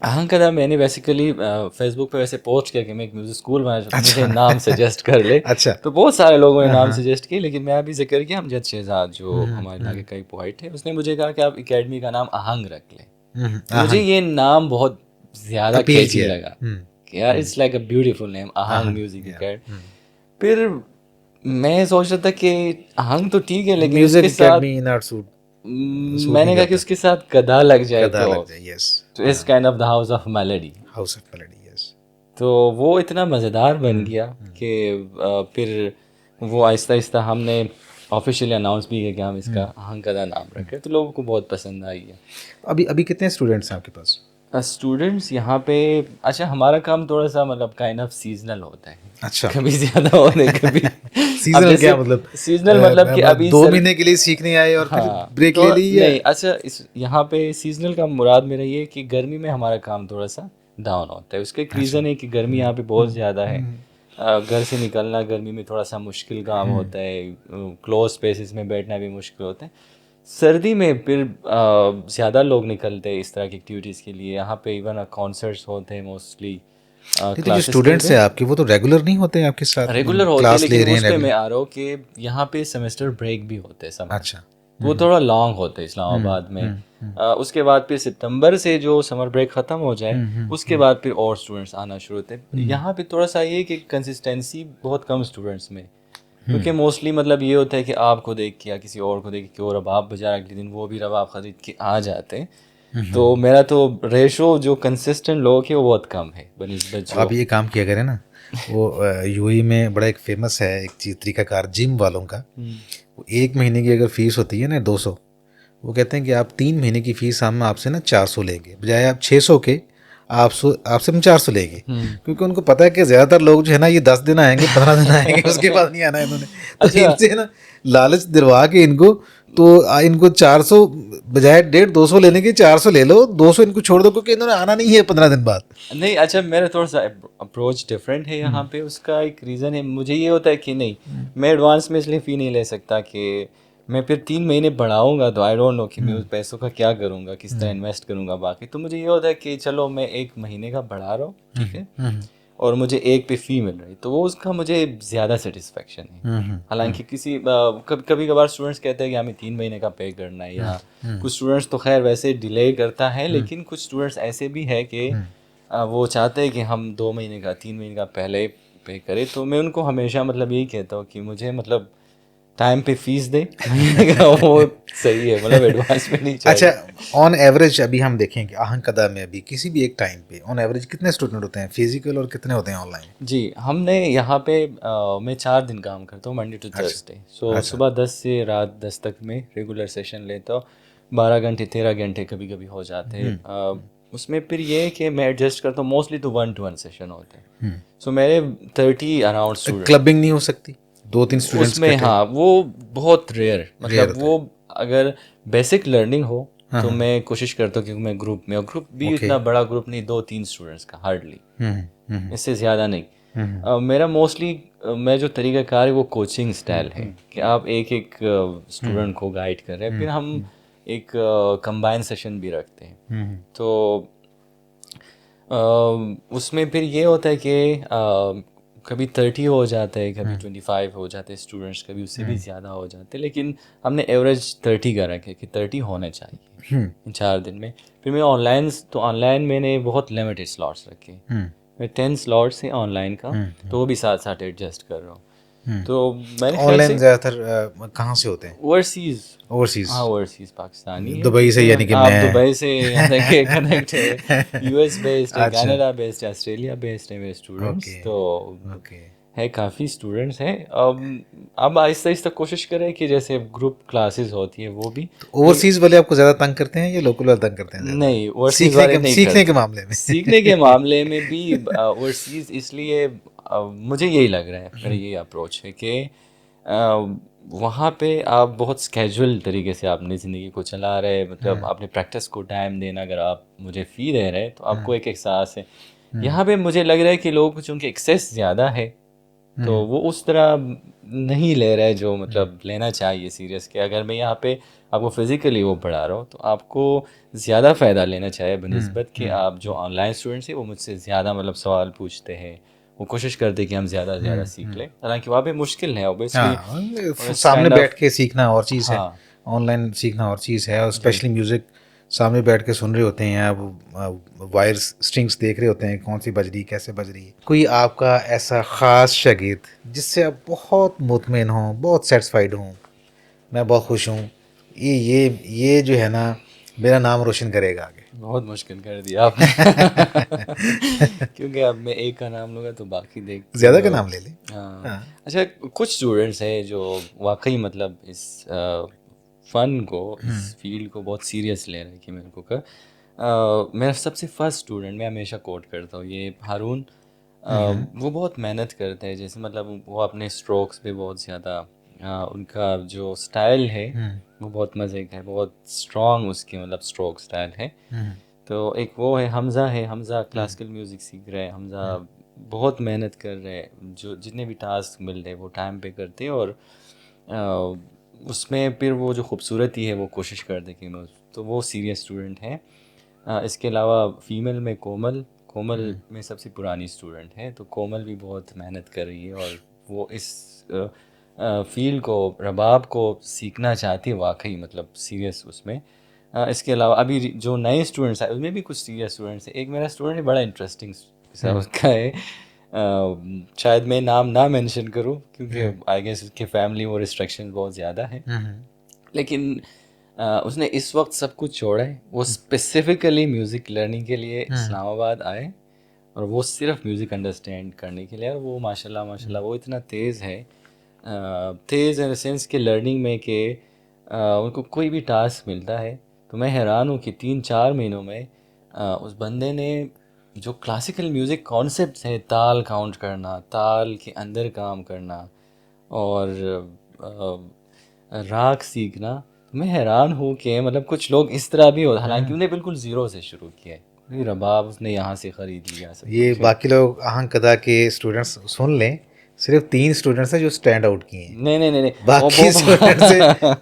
आहंग कदा मैंने बेसिकली फेसबुक पे वैसे पोस्ट किया कि मैं एक म्यूजिक स्कूल बनाना चाहता हूं, मुझे नाम सजेस्ट कर ले। अच्छा। तो बहुत सारे लोगों ने नाम सजेस्ट किए, लेकिन मैं अभी जिक्र किया अमजद शहजाद जो हमारे इलाके का एक पोइट है, उसने मुझे कहा कि आप एकेडमी का नाम आहंग रख लें। मुझे ये नाम बहुत ज़्यादा कैची लगा कि यार it's like a beautiful name, Aahang music academy. फिर मैं सोच रहा था कि आहंग तो ठीक है, लेकिन उसके साथ मैंने कहा कि उसके साथ गदा लग जाए तो इस kind of the house of melody, yes. तो वो इतना मज़ेदार बन गया कि फिर वो आहिस्ता आहिस्ता हमने ऑफिशियली अनाउंस भी किया कि हम इसका आहंग कदा नाम रखें, तो लोगों को बहुत पसंद आई है। अभी अभी कितने स्टूडेंट्स हैं आपके पास? स्टूडेंट्स यहाँ पे, अच्छा हमारा काम थोड़ा सा मतलब काइंड ऑफ सीजनल होता है। अच्छा। कभी ज़्यादा होने कभी सीजनल क्या मतलब? सीजनल मतलब कि अभी 2 महीने के लिए सीखने आए और फिर ब्रेक तो ले ली है? नहीं, अच्छा यहाँ पे सीजनल का मुराद मेरा ये है कि गर्मी में हमारा काम थोड़ा सा डाउन होता है। उसका एक रीज़न है कि गर्मी यहाँ पे बहुत ज़्यादा है, घर से निकलना गर्मी में थोड़ा सा मुश्किल काम होता है, क्लोज स्पेसेस में बैठना भी मुश्किल होता है। सर्दी में फिर ज़्यादा लोग निकलते हैं इस तरह की एक्टिविटीज़ के लिए। यहाँ पे इवन कॉन्सर्ट्स होते हैं मोस्टली। लेकिन जो स्टूडेंट्स हैं आपके, वो तो रेगुलर नहीं होते हैं आपके साथ? रेगुलर होते हैं, लेकिन उस पे मैं आ रहा हूँ कि यहाँ पे सेमेस्टर ब्रेक भी होते हैं सब। अच्छा। वो थोड़ा लॉन्ग होता है इस्लामाबाद में। उसके बाद फिर सितंबर से जो समर ब्रेक ख़त्म हो जाए, उसके बाद फिर और स्टूडेंट्स आना शुरू होते हैं। यहाँ पे थोड़ा सा ये कि कंसिस्टेंसी बहुत कम स्टूडेंट्स में, क्योंकि मोस्टली मतलब ये होता है कि आपको देख के या किसी और को देख के और रबाब बजा अगले दिन वो भी रबाब ख़रीद के आ जाते हैं। तो मेरा तो रेशो जो कंसिस्टेंट लोग है वो बहुत कम है बनिस्बत। आप ये काम किया करें ना, वो यूएई में बड़ा एक फेमस है एक चीज़ तरीकाकार जिम वालों का। वो 1 महीने की अगर फ़ीस होती है ना 200, वो कहते हैं कि आप 3 महीने की फ़ीस हम आपसे ना 400 लेंगे, बजाय आप 600 के आपसे हम 400 लेंगे। क्योंकि उनको पता है कि ज़्यादातर लोग जो है ना ये 10 दिन आएंगे, 15 दिन आएंगे, उसके बाद नहीं आना है इन्होंने। तो इनसे ना लालच दिलवा के इनको तो इनको 400 बजाय 150-200 लेने के 400 ले लो, 200 इनको छोड़ दो क्योंकि इन्होंने आना नहीं है 15 दिन बाद। नहीं, अच्छा मेरा थोड़ा सा अप्रोच डिफरेंट है यहाँ पे। उसका एक रीज़न है, मुझे ये होता है कि नहीं, मैं एडवांस में इसलिए फ़ी नहीं ले सकता कि मैं फिर 3 महीने बढ़ाऊँगा तो आई डोंट नो कि मैं उस पैसों का क्या करूँगा, किस तरह इन्वेस्ट करूँगा बाकी। तो मुझे ये होता है कि चलो मैं 1 महीने का बढ़ा रहा हूँ, ठीक है, और मुझे एक पे फ़ी मिल रही, तो वो उसका मुझे ज़्यादा सेटिस्फेक्शन है। हालांकि किसी कभी कभार स्टूडेंट्स कहते हैं कि हमें 3 महीने का पे करना है, या कुछ स्टूडेंट्स तो खैर वैसे डिले करता है, लेकिन कुछ स्टूडेंट्स ऐसे भी है कि वो चाहते हैं कि हम 2 महीने का 3 महीने का पहले पे करें। तो मैं उनको हमेशा मतलब यही कहता हूँ कि मुझे मतलब टाइम पे फीस दे महीने का, वो सही है, मतलब एडवांस में नहीं चाहिए। अच्छा, ऑन एवरेज अभी हम देखें कि आहंकदा में अभी किसी भी एक टाइम पे ऑन एवरेज कितने स्टूडेंट होते हैं फिजिकल और कितने होते हैं ऑनलाइन? जी, हमने यहाँ पे मैं 4 दिन काम करता हूँ, मंडे टू थर्सडे। सो सुबह 10 से रात 10 तक में रेगुलर सेशन लेता हूँ। 12 घंटे 13 घंटे कभी कभी हो जाते हैं। उसमें फिर ये है कि मैं एडजस्ट करता हूँ, मोस्टली तो 1-to-1 सेशन होते हैं। सो मेरे 30 अराउंड स्टूडेंट। क्लबिंग नहीं हो सकती 2-3 स्टूडेंट्स उसमें इकट्ठे? हाँ, वो बहुत रेयर, मतलब होता वो अगर बेसिक लर्निंग हो हाँ, तो हाँ। मैं कोशिश करता हूँ, क्योंकि मैं ग्रुप में, और ग्रुप भी इतना बड़ा ग्रुप नहीं, 2-3 स्टूडेंट्स का हार्डली, इससे ज़्यादा नहीं। मेरा मोस्टली मैं जो तरीक़ाकार है वो कोचिंग स्टाइल है कि आप एक एक स्टूडेंट को गाइड कर रहे हैं, फिर हम एक कंबाइन सेशन भी रखते हैं। तो उसमें फिर ये होता है कि कभी 30 हो जाता है, कभी 25 हो जाते हैं स्टूडेंट्स, कभी उससे भी ज़्यादा हो जाते हैं, लेकिन हमने एवरेज 30 का रखे कि 30 होने चाहिए इन 4 दिन में। फिर मैं ऑनलाइन मैंने बहुत लिमिटेड स्लॉट्स रखे, मैं 10 स्लॉट्स हैं ऑनलाइन का, तो वो भी साथ साथ एडजस्ट कर रहा हूँ। तो मेरे ख्याल ऑनलाइन से ज़्यादातर कहाँ से होते हैं? Overseas, overseas? हाँ ओवरसीज़ पाकिस्तानी है, दुबई से, लेकिन यानी कि आप मैं दुबई से यानी कि कनेक्ट है, यूएस बेस्ड है, अच्छा, कनाडा बेस्ड है, ऑस्ट्रेलिया बेस्ड है मेरे स्टूडेंट्स। ओके, तो ओके। है, काफ़ी स्टूडेंट्स हैं। अब आहिस्ता आहिस्ता कोशिश करें कि जैसे ग्रुप क्लासेस होती है वो भी, तो ओवरसीज वाले आपको ज़्यादा तंग करते हैं या लोकल वाले तंग करते हैं ज़्यादा? नहीं ओवरसीज़ वाले नहीं सीखने के करते। मामले में? सीखने के मामले में भी ओवरसीज़ इसलिए मुझे यही लग रहा है, मेरा यही अप्रोच है कि वहाँ पे आप बहुत स्केजुअल तरीके से अपनी ज़िंदगी को चला रहे हैं, मतलब अपने प्रैक्टिस को टाइम देना, अगर आप मुझे फ़ी दे रहे हैं तो आपको एक एहसास है। यहाँ पे मुझे लग रहा है कि लोग चूँकि एक्सेस ज़्यादा है, तो वो उस तरह नहीं ले रहे जो मतलब लेना चाहिए सीरियस, कि अगर मैं यहाँ पे आपको फिज़िकली वो पढ़ा रहा हूँ तो आपको ज़्यादा फ़ायदा लेना चाहिए बनिस्बत कि आप जो ऑनलाइन स्टूडेंट्स हैं वो मुझसे ज़्यादा मतलब सवाल पूछते हैं, वो कोशिश करते हैं कि हम ज़्यादा से ज़्यादा सीख लें। हालांकि वहाँ पे मुश्किल है ऑब्वियसली, हाँ, और इट्स सामने काइंड बैठ ऑफ, के सीखना और चीज़ है, हाँ ऑनलाइन सीखना और चीज़ है, और जी स्पेशली म्यूज़िक सामने बैठ के सुन रहे होते हैं आप, वायर स्ट्रिंग्स देख रहे होते हैं कौन सी बज रही है, कैसे बज रही है। कोई आपका ऐसा ख़ास शागिर्द जिससे आप बहुत मुतमिन हों, बहुत सेटिस्फाइड हों, मैं बहुत खुश हूँ, ये जो है ना मेरा नाम रोशन करेगा आगे? बहुत मुश्किल कर दिया आपने क्योंकि अब मैं एक का नाम लूँगा तो बाकी देख ज़्यादा का नाम ले लें। हाँ। हाँ। अच्छा, कुछ स्टूडेंट्स हैं जो वाकई मतलब इस फ़न को, इस फील्ड को बहुत सीरियस ले रहे हैं कि मेरे को कर मेरा सबसे फर्स्ट स्टूडेंट, मैं हमेशा कोट करता हूँ ये हारून। वो बहुत मेहनत करते हैं, जैसे मतलब वो अपने स्ट्रोक्स पे बहुत ज़्यादा, उनका जो स्टाइल है वो बहुत मज़े का है, बहुत स्ट्रॉन्ग उसकी मतलब स्ट्रोक स्टाइल है। तो एक वो है हमज़ा क्लासिकल म्यूज़िक सीख रहे हैं। हमज़ा बहुत मेहनत कर रहे हैं, जो जितने भी टास्क मिल रहे हैं वो टाइम पे करते हैं, और उसमें फिर वो जो खूबसूरती है वो कोशिश करते कि मैं तो वो सीरियस स्टूडेंट है। इसके अलावा फ़ीमेल में कोमल, कोमल में सबसे पुरानी स्टूडेंट है, तो कोमल भी बहुत मेहनत कर रही है, और वो इस फ़ील्ड को, रबाब को सीखना चाहती है वाकई, मतलब सीरियस उसमें। इसके अलावा अभी जो नए स्टूडेंट्स आए उसमें भी कुछ सीरियस स्टूडेंट्स हैं। एक मेरा स्टूडेंट है बड़ा इंटरेस्टिंग सा उसका है, शायद मैं नाम ना मेंशन करूं क्योंकि आई गेस उसके फैमिली वो रिस्ट्रिक्शन बहुत ज़्यादा है, लेकिन उसने इस वक्त सब कुछ छोड़ा है, वो स्पेसिफ़िकली म्यूज़िक लर्निंग के लिए इस्लामाबाद आए, और वो सिर्फ म्यूज़िक अंडरस्टैंड करने के लिए। और वो माशाल्लाह माशाल्लाह वो इतना तेज़ है, तेज़ इन द सेंस कि लर्निंग में कि उनको कोई भी टास्क मिलता है तो मैं हैरान हूँ कि 3-4 महीनों में उस बंदे ने जो क्लासिकल म्यूज़िक कॉन्सेप्ट्स है, ताल काउंट करना, ताल के अंदर काम करना, और राग सीखना, मैं हैरान हूँ कि मतलब कुछ लोग इस तरह भी हो, हालांकि उन्हें बिल्कुल ज़ीरो से शुरू किया है, ये रबाब उसने यहाँ से ख़रीद लिया सब ये कुछ। बाकी लोग आहंग कदा के स्टूडेंट्स सुन लें, सिर्फ 3 स्टूडेंट्स हैं जो स्टैंड आउट किए हैं, नहीं नहीं नहीं नहीं, बाकी स्टूडेंट से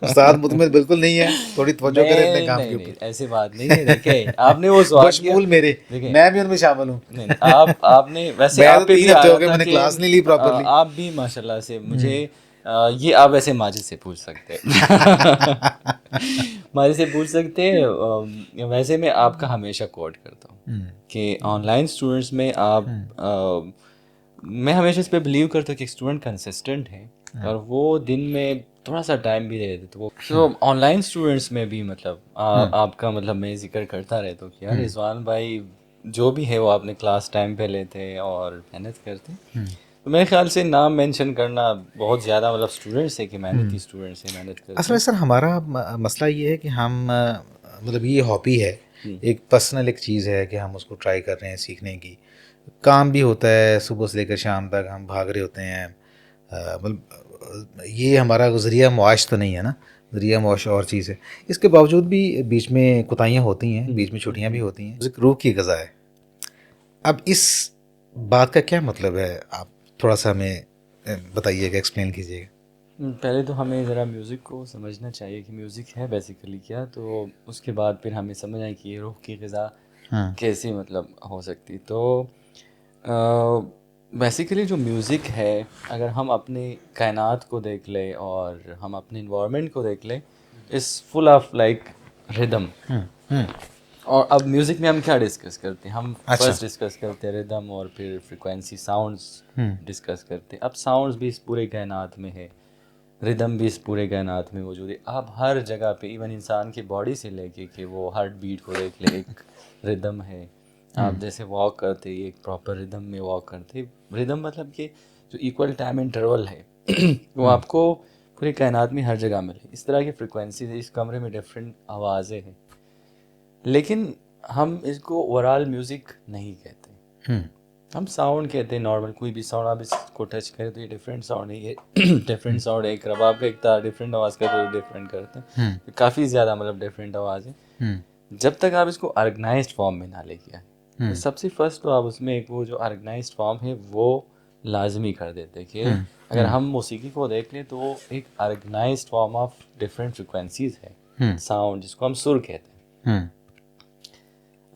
उस्ताद वो मुतमिन बिल्कुल नहीं है। थोड़ी तवज्जो करें अपने नहीं काम के नहीं नहीं, ऊपर। ऐसी बात नहीं है। देखिए आपने वो सवाल किया, बशमूल मेरे, देखिए मैं भी उनमें शामिल हूँ। नहीं नहीं, आपने वैसे मैं आप तो पे 3 भी हफ्ते हो आया गए था मैंने कि क्लास नहीं ली प्रॉपर्ली। आप भी माशाल्लाह से मुझे ये आप वैसे माजिद से पूछ सकते हैं। माजिद से पूछ सकते हैं। वैसे मैं आपका हमेशा कोट करता हूँ कि ऑनलाइन स्टूडेंट्स में आप मैं हमेशा इस पे बिलीव करता हूँ कि एक स्टूडेंट कंसिस्टेंट है और वो दिन में थोड़ा सा टाइम भी दे देते तो वो, तो ऑनलाइन स्टूडेंट्स में भी मतलब आपका मतलब मैं जिक्र करता रहता हूँ कि यार रिजवान भाई जो भी है वो आपने क्लास टाइम पे लेते हैं और मेहनत करते। तो मेरे ख्याल से नाम मेंशन करना बहुत ज़्यादा मतलब स्टूडेंट्स है कि मेहनती स्टूडेंट्स हैं, मेहनत करते असल में हैं। सर हमारा मसला ये है कि हम मतलब ये हॉबी है, एक पर्सनल एक चीज़ है कि हम उसको ट्राई कर रहे हैं सीखने की। काम भी होता है, सुबह से लेकर शाम तक हम भाग रहे होते हैं। मतलब ये हमारा ज़रिया मुआश तो नहीं है ना, ज़रिया मुआश और चीज़ है। इसके बावजूद भी बीच में कोताहियाँ होती हैं, बीच में छुट्टियाँ भी होती हैं। म्यूज़िक रूह की ग़िज़ा है। अब इस बात का क्या मतलब है, आप थोड़ा सा हमें बताइएगा, एक्सप्लेन कीजिएगा। पहले तो हमें ज़रा म्यूज़िक को समझना चाहिए कि म्यूज़िक है बेसिकली क्या, तो उसके बाद फिर हमें समझ आए कि ये रूह की ग़िज़ा हाँ। कैसे मतलब हो सकती। तो बेसिकली जो म्यूज़िक है, अगर हम अपने कायनात को देख लें और हम अपने इन्वायरमेंट को देख लें, is full of like rhythm. Hmm. और अब म्यूज़िक में हम क्या डिस्कस करते हैं, हम अच्छा। फर्स्ट डिस्कस करते हैं रिदम और फिर फ्रिक्वेंसी साउंड्स हम्म। डिस्कस करते हैं। अब साउंड्स भी इस पूरे कायनात में है, रिदम भी इस पूरे कायनात में मौजूद है। आप हर जगह पे इवन इंसान की बॉडी से लेके कि वो हार्ट बीट को देख ले, एक रिदम है। आप जैसे वॉक करते एक प्रॉपर रिदम में वॉक करते, रिदम मतलब कि जो इक्वल टाइम इंटरवल है वो आपको पूरी कायनात में हर जगह मिले। इस तरह की फ्रिक्वेंसी है, इस कमरे में डिफरेंट आवाज़ें हैं, लेकिन हम इसको ओवरऑल म्यूज़िक नहीं कहते, हम साउंड कहते हैं। नॉर्मल कोई भी साउंड आप इसको टच करें तो ये डिफरेंट साउंड है, ये डिफरेंट साउंड है। एक रबाब का एक था डिफरेंट आवाज़ का तो डिफरेंट करते हैं, तो काफ़ी ज़्यादा मतलब डिफरेंट आवाज़ है। जब तक आप इसको ऑर्गेनाइज्ड फॉर्म में ना लेके आए, तो सबसे फर्स्ट तो आप उसमें एक वो जो ऑर्गेनाइज्ड फॉर्म है वो लाजमी कर देते हैं कि अगर हम मौसीकी को देख लें तो वो एक organised form of different frequencies है, साउंड जिसको हम सुर कहते हैं।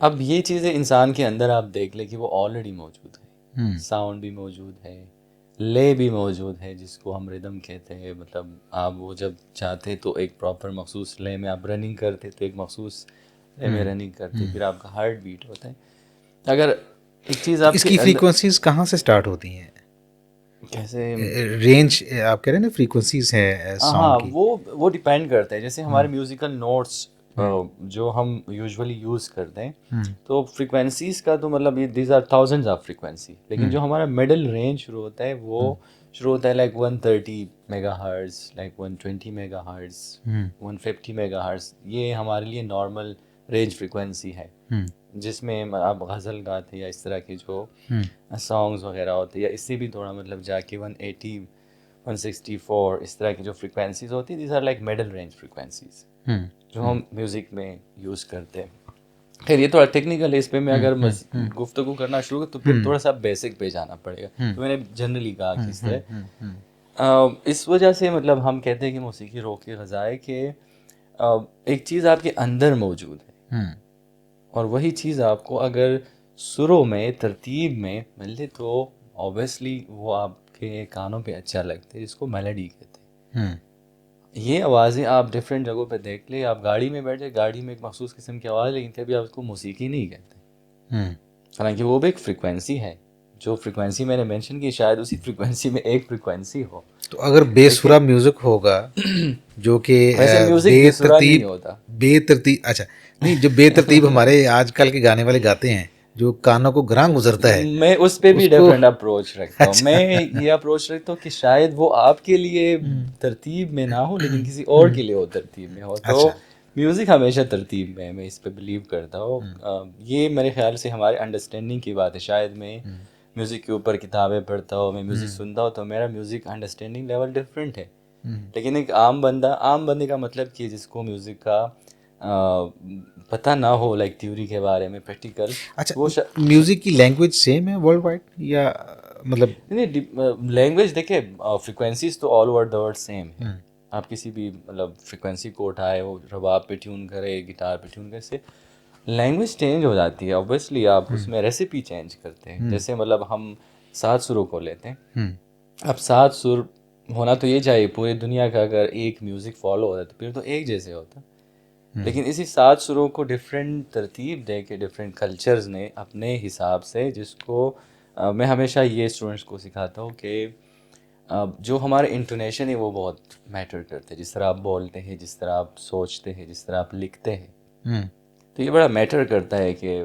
अब ये चीज़ें इंसान के अंदर आप देख ले कि वो ऑलरेडी मौजूद है, साउंड भी मौजूद है, ले भी मौजूद है जिसको हम रिदम कहते हैं। मतलब आप वो जब चाहते तो एक प्रॉपर मखसूस ले में आप रनिंग करते तो एक मखसूस ले में रनिंग करते, फिर आपका हार्ट बीट होता है। अगर एक चीज़ तो आपके इसकी अंदर फ्रीक्वेंसीज कहाँ से स्टार्ट होती हैं? कैसे, रेंज आप कह रहे हैं ना, फ्रीक्वेंसीज हैं हाँ साउंड की। वो डिपेंड करता है। जैसे हमारे म्यूज़िकल नोट्स जो हम यूजुअली यूज़ करते हैं, तो फ्रीक्वेंसीज का तो मतलब ये these are thousands of frequency, लेकिन जो हमारा मिडल रेंज शुरू होता है वो शुरू होता है like 130 megahertz, like 120 megahertz, 150 megahertz. ये हमारे लिए नॉर्मल रेंज फ्रीक्वेंसी है, जिसमें आप गज़ल गाते या इस तरह के जो सॉन्ग्स वगैरह होते हैं, या इससे भी थोड़ा मतलब जाके 180 164 इस तरह की जो फ्रीक्वेंसीज होती है, these are like middle range frequencies जो हम म्यूज़िक में यूज़ करते हैं। खैर ये थोड़ा टेक्निकल है, इस पे मैं अगर गुफ्तगू करना शुरू करूँ तो फिर थोड़ा सा बेसिक पे जाना पड़ेगा। तो मैंने जनरली कहा कि इस तरह इस वजह से मतलब हम कहते हैं कि मौसीकी रूह की ग़िज़ा है कि एक चीज़ आपके अंदर मौजूद है और वही चीज़ आपको अगर सुरों में तरतीब में मिले तो ऑब्वियसली वो आपके कानों पे अच्छा लगता है, जिसको मेलोडी कहते हैं। ये आवाज़ें आप डिफरेंट जगहों पे देख ले, आप गाड़ी में बैठे, गाड़ी में एक मखसूस किस्म की आवाज़, लेकिन कभी आप उसको मौसीकी नहीं कहते, हालांकि वो भी एक फ्रिक्वेंसी है। जो फ्रिक्वेंसी मैंने मेंशन की शायद उसी फ्रिक्वेंसी में एक फ्रिक्वेंसी हो। तो अगर बेसुरा म्यूजिक होगा जो कि वैसे म्यूज़िक बेसुरा नहीं होता। बेतरतीब, अच्छा नहीं, जो बेतरतीब हमारे आजकल के गाने वाले गाते हैं, जो कानों को ग्रां गुजरता है, मैं उस पे भी उसको डिफरेंट अप्रोच रखता हूँ। अच्छा। मैं ये अप्रोच रखता हूँ कि शायद वो आपके लिए तरतीब में ना हो, लेकिन किसी और के लिए हो तरतीब में हो। तो अच्छा। म्यूज़िक हमेशा तरतीब में है, मैं इस पे बिलीव करता हूँ। ये मेरे ख्याल से हमारे अंडरस्टैंडिंग की बात है। शायद मैं म्यूज़िक के ऊपर किताबें पढ़ता हूँ, मैं म्यूज़िक सुनता हूँ, तो मेरा म्यूज़िक अंडरस्टैंडिंग लेवल डिफरेंट है। लेकिन एक आम बंदे का मतलब कि जिसको म्यूज़िक का पता ना हो, लाइक थ्योरी के बारे में, प्रैक्टिकल। अच्छा, वो म्यूजिक की लैंग्वेज सेम है वर्ल्ड वाइड या मतलब? नहीं, लैंग्वेज देखिए, फ्रिक्वेंसीज तो all over the world same है। आप किसी भी मतलब फ्रिक्वेंसी को उठाए, वो रबाब पे ट्यून करे, गिटार पे ट्यून करे, से लैंग्वेज चेंज हो जाती है ऑब्वियसली। आप उसमें रेसिपी चेंज करते हैं। जैसे मतलब हम 7 सुरों को लेते हैं। अब 7 सुर होना तो ये चाहिए पूरी दुनिया का, अगर एक म्यूज़िक फॉलो होता है तो फिर तो एक जैसे होता। लेकिन इसी 7 सुरों को डिफरेंट तरतीब दे के डिफरेंट कल्चर्स ने अपने हिसाब से, जिसको मैं हमेशा ये स्टूडेंट्स को सिखाता हूँ कि जो हमारे इंटोनेशन है वो बहुत मैटर करते हैं। जिस तरह आप बोलते हैं, जिस तरह आप सोचते हैं, जिस तरह आप लिखते हैं, तो ये बड़ा मैटर करता है कि